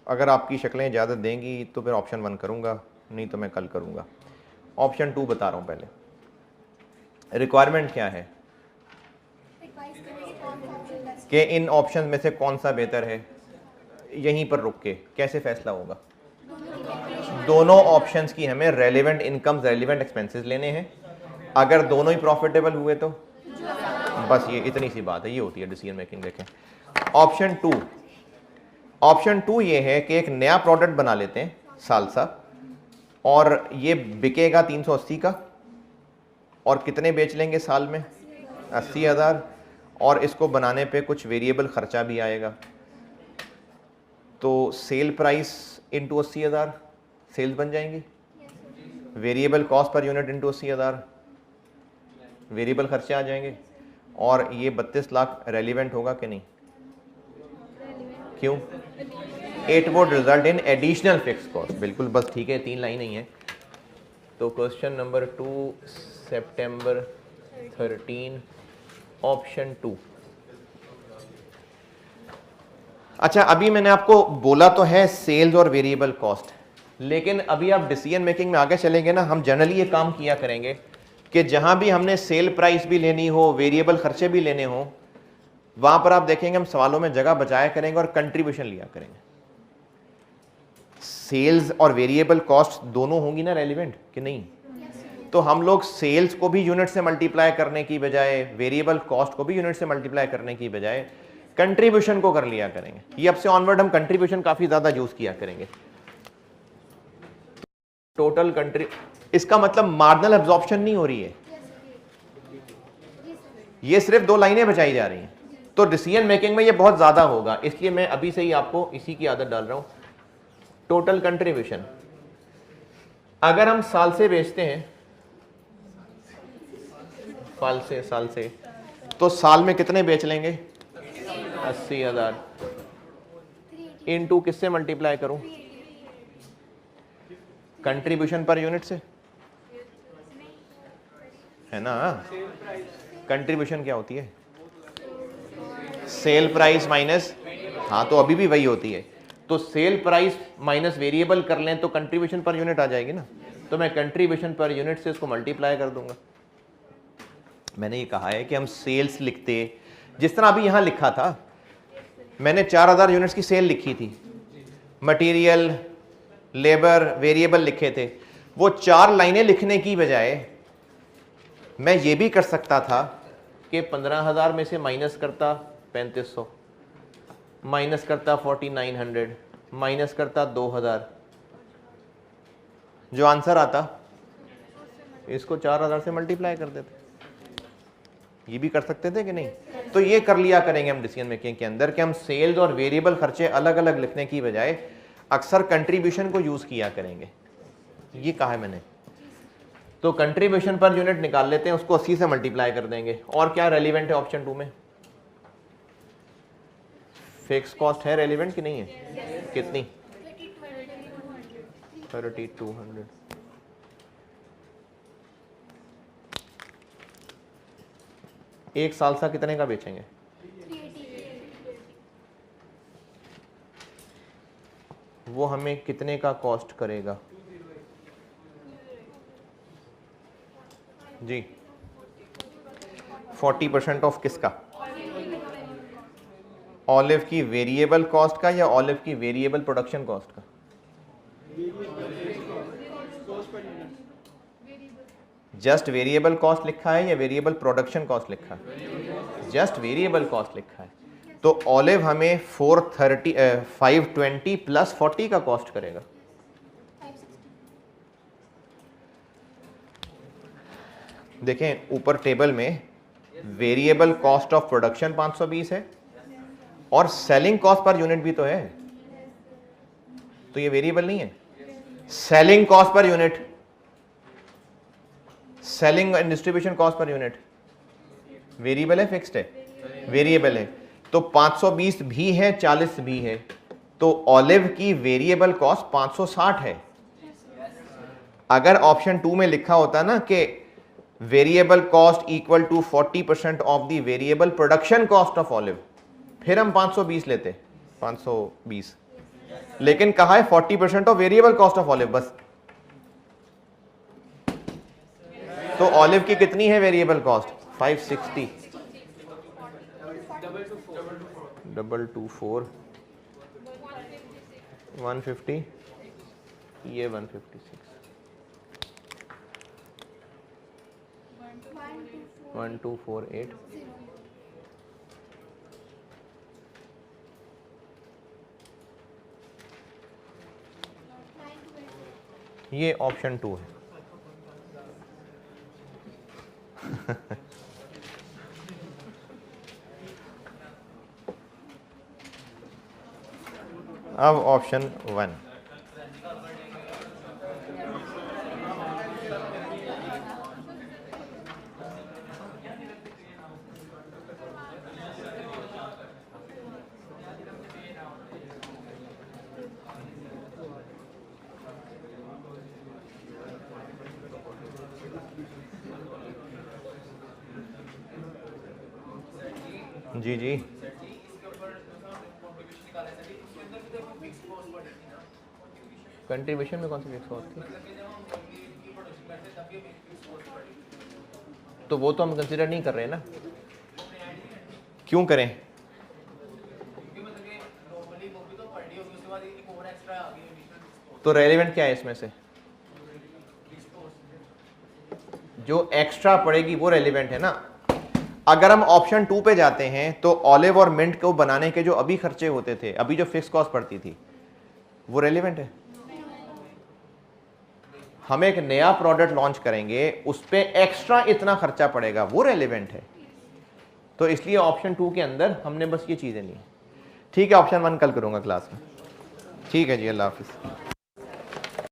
अगर आपकी शक्लें इजाज़त देंगी तो फिर ऑप्शन 1 करूंगा, नहीं तो मैं कल करूंगा। ऑप्शन 2 बता रहा हूं पहले। रिक्वायरमेंट क्या है कि इन ऑप्शन में से कौन सा बेहतर है, यहीं पर रुक के कैसे फैसला होगा? दोनों ऑप्शंस की हमें रेलेवेंट इनकम्स, रेलेवेंट एक्सपेंसेस लेने हैं। अगर दोनों ही प्रॉफिटेबल हुए तो बस ये इतनी सी बात है, ये होती है डिसीजन मेकिंग। देखें ऑप्शन 2 ये है कि एक नया प्रोडक्ट बना लेते हैं सालसा, और ये बिकेगा 380 का, और कितने बेच लेंगे साल में? 80,000, और इसको बनाने पे कुछ वेरिएबल खर्चा भी आएगा, तो सेल प्राइस इंटू 80,000 सेल्स बन जाएंगी, variable cost per unit into 80,000 variable खर्चे आ जाएंगे, और ये 32 लाख रेलिवेंट होगा कि नहीं? क्यों? It would result in additional fix cost. बिल्कुल, बस ठीक है, 3 लाइन ही है। तो क्वेश्चन नंबर 2 सितंबर 13 ऑप्शन 2। अच्छा, अभी मैंने आपको बोला तो है सेल्स और वेरिएबल कॉस्ट, लेकिन अभी आप डिसीजन मेकिंग में आगे चलेंगे ना, हम जनरली ये काम किया करेंगे कि जहां भी हमने सेल प्राइस भी लेनी हो, वेरिएबल खर्चे भी लेने हो, वहां पर आप देखेंगे हम सवालों में जगह बचाया करेंगे और कंट्रीब्यूशन लिया करेंगे। सेल्स और वेरिएबल कॉस्ट दोनों होंगी ना रेलिवेंट कि नहीं? तो हम लोग सेल्स को भी यूनिट से मल्टीप्लाई करने की बजाय, वेरिएबल कॉस्ट को भी यूनिट से मल्टीप्लाई करने की बजाय कंट्रीब्यूशन को कर लिया करेंगे। ये अब से ऑनवर्ड हम कंट्रीब्यूशन काफी ज्यादा यूज किया करेंगे। टोटल कंट्री, इसका मतलब मार्जिनल एब्जॉर्प्शन नहीं हो रही है, ये सिर्फ 2 लाइनें बचाई जा रही हैं। तो डिसीजन मेकिंग में ये बहुत ज्यादा होगा, इसलिए मैं अभी से ही आपको इसी की आदत डाल रहा हूं। टोटल कंट्रीब्यूशन अगर हम साल से बेचते हैं, साल से तो साल में कितने बेच लेंगे? 80,000 इनटू किससे मल्टीप्लाई करूं? कंट्रीब्यूशन पर यूनिट से, है ना? कंट्रीब्यूशन क्या होती है? सेल प्राइस माइनस, हाँ तो अभी भी वही होती है। तो सेल प्राइस माइनस वेरिएबल कर लें तो कंट्रीब्यूशन पर यूनिट आ जाएगी ना, तो मैं कंट्रीब्यूशन पर यूनिट से इसको मल्टीप्लाई कर दूंगा। मैंने ये कहा है कि हम सेल्स लिखते, जिस तरह अभी यहां लिखा था, मैंने 4000 यूनिट्स की सेल लिखी थी, मटेरियल, लेबर, वेरिएबल लिखे थे। वो 4 लाइनें लिखने की बजाय मैं ये भी कर सकता था कि 15,000 में से माइनस करता 3500, माइनस करता 4900, माइनस करता 2000, जो आंसर आता इसको 4000 से मल्टीप्लाई कर देते। ये भी कर सकते थे कि नहीं? तो ये कर लिया करेंगे हम डिसीजन मेकिंग के अंदर कि हम सेल्स और वेरिएबल खर्चे अलग अलग लिखने की बजाय अक्सर कंट्रीब्यूशन को यूज किया करेंगे। ये कहा है मैंने। तो कंट्रीब्यूशन पर यूनिट निकाल लेते हैं, उसको 80 से मल्टीप्लाई कर देंगे। और क्या रेलिवेंट है ऑप्शन 2 में? फिक्स कॉस्ट है रेलिवेंट कि नहीं है? कितनी? 3200। एक साल सा कितने का बेचेंगे? वो हमें कितने का कॉस्ट करेगा जी? 40% ऑफ किसका? ऑलिव की वेरिएबल कॉस्ट का या ऑलिव की वेरिएबल प्रोडक्शन कॉस्ट का? जस्ट वेरिएबल कॉस्ट लिखा है या वेरिएबल प्रोडक्शन कॉस्ट लिखा है? जस्ट वेरिएबल कॉस्ट लिखा है, तो ऑलिव हमें 520 प्लस 40 का कॉस्ट करेगा। देखें ऊपर टेबल में वेरिएबल कॉस्ट ऑफ प्रोडक्शन 520 है और सेलिंग कॉस्ट पर यूनिट भी तो है, तो ये वेरिएबल नहीं है। Selling cost per unit, selling and distribution cost per unit variable है फिक्स्ड है? वेरिएबल है। तो 520 भी है 40 भी है, तो ऑलिव की वेरिएबल कॉस्ट 560 है। अगर ऑप्शन 2 में लिखा होता ना कि variable cost equal to 40% of the variable production cost of olive, फिर हम 520 लेते 520, लेकिन कहा है 40% of variable cost of olive बस। तो ऑलिव की कितनी है वेरिएबल कॉस्ट? 560 224 150, ये 156 1248। ये ऑप्शन 2 है। अब ऑप्शन 1, जी जी कंट्रीब्यूशन में कौन सी फिक्स कॉस्ट थी? तो वो तो हम कंसीडर नहीं कर रहे हैं ना, क्यों करें? तो रेलेवेंट क्या है इसमें से? जो एक्स्ट्रा पड़ेगी वो रेलेवेंट है ना। अगर हम ऑप्शन 2 पे जाते हैं तो ऑलिव और मिंट को बनाने के जो अभी खर्चे होते थे, अभी जो फिक्स कॉस्ट पड़ती थी, वो रेलेवेंट है। हम एक नया प्रोडक्ट लॉन्च करेंगे, उस पे एक्स्ट्रा इतना खर्चा पड़ेगा, वो रेलेवेंट है। तो इसलिए ऑप्शन 2 के अंदर हमने बस ये चीजें ली। ठीक है, ऑप्शन 1 कल करूंगा क्लास में। ठीक है जी, अल्लाह हाफिज।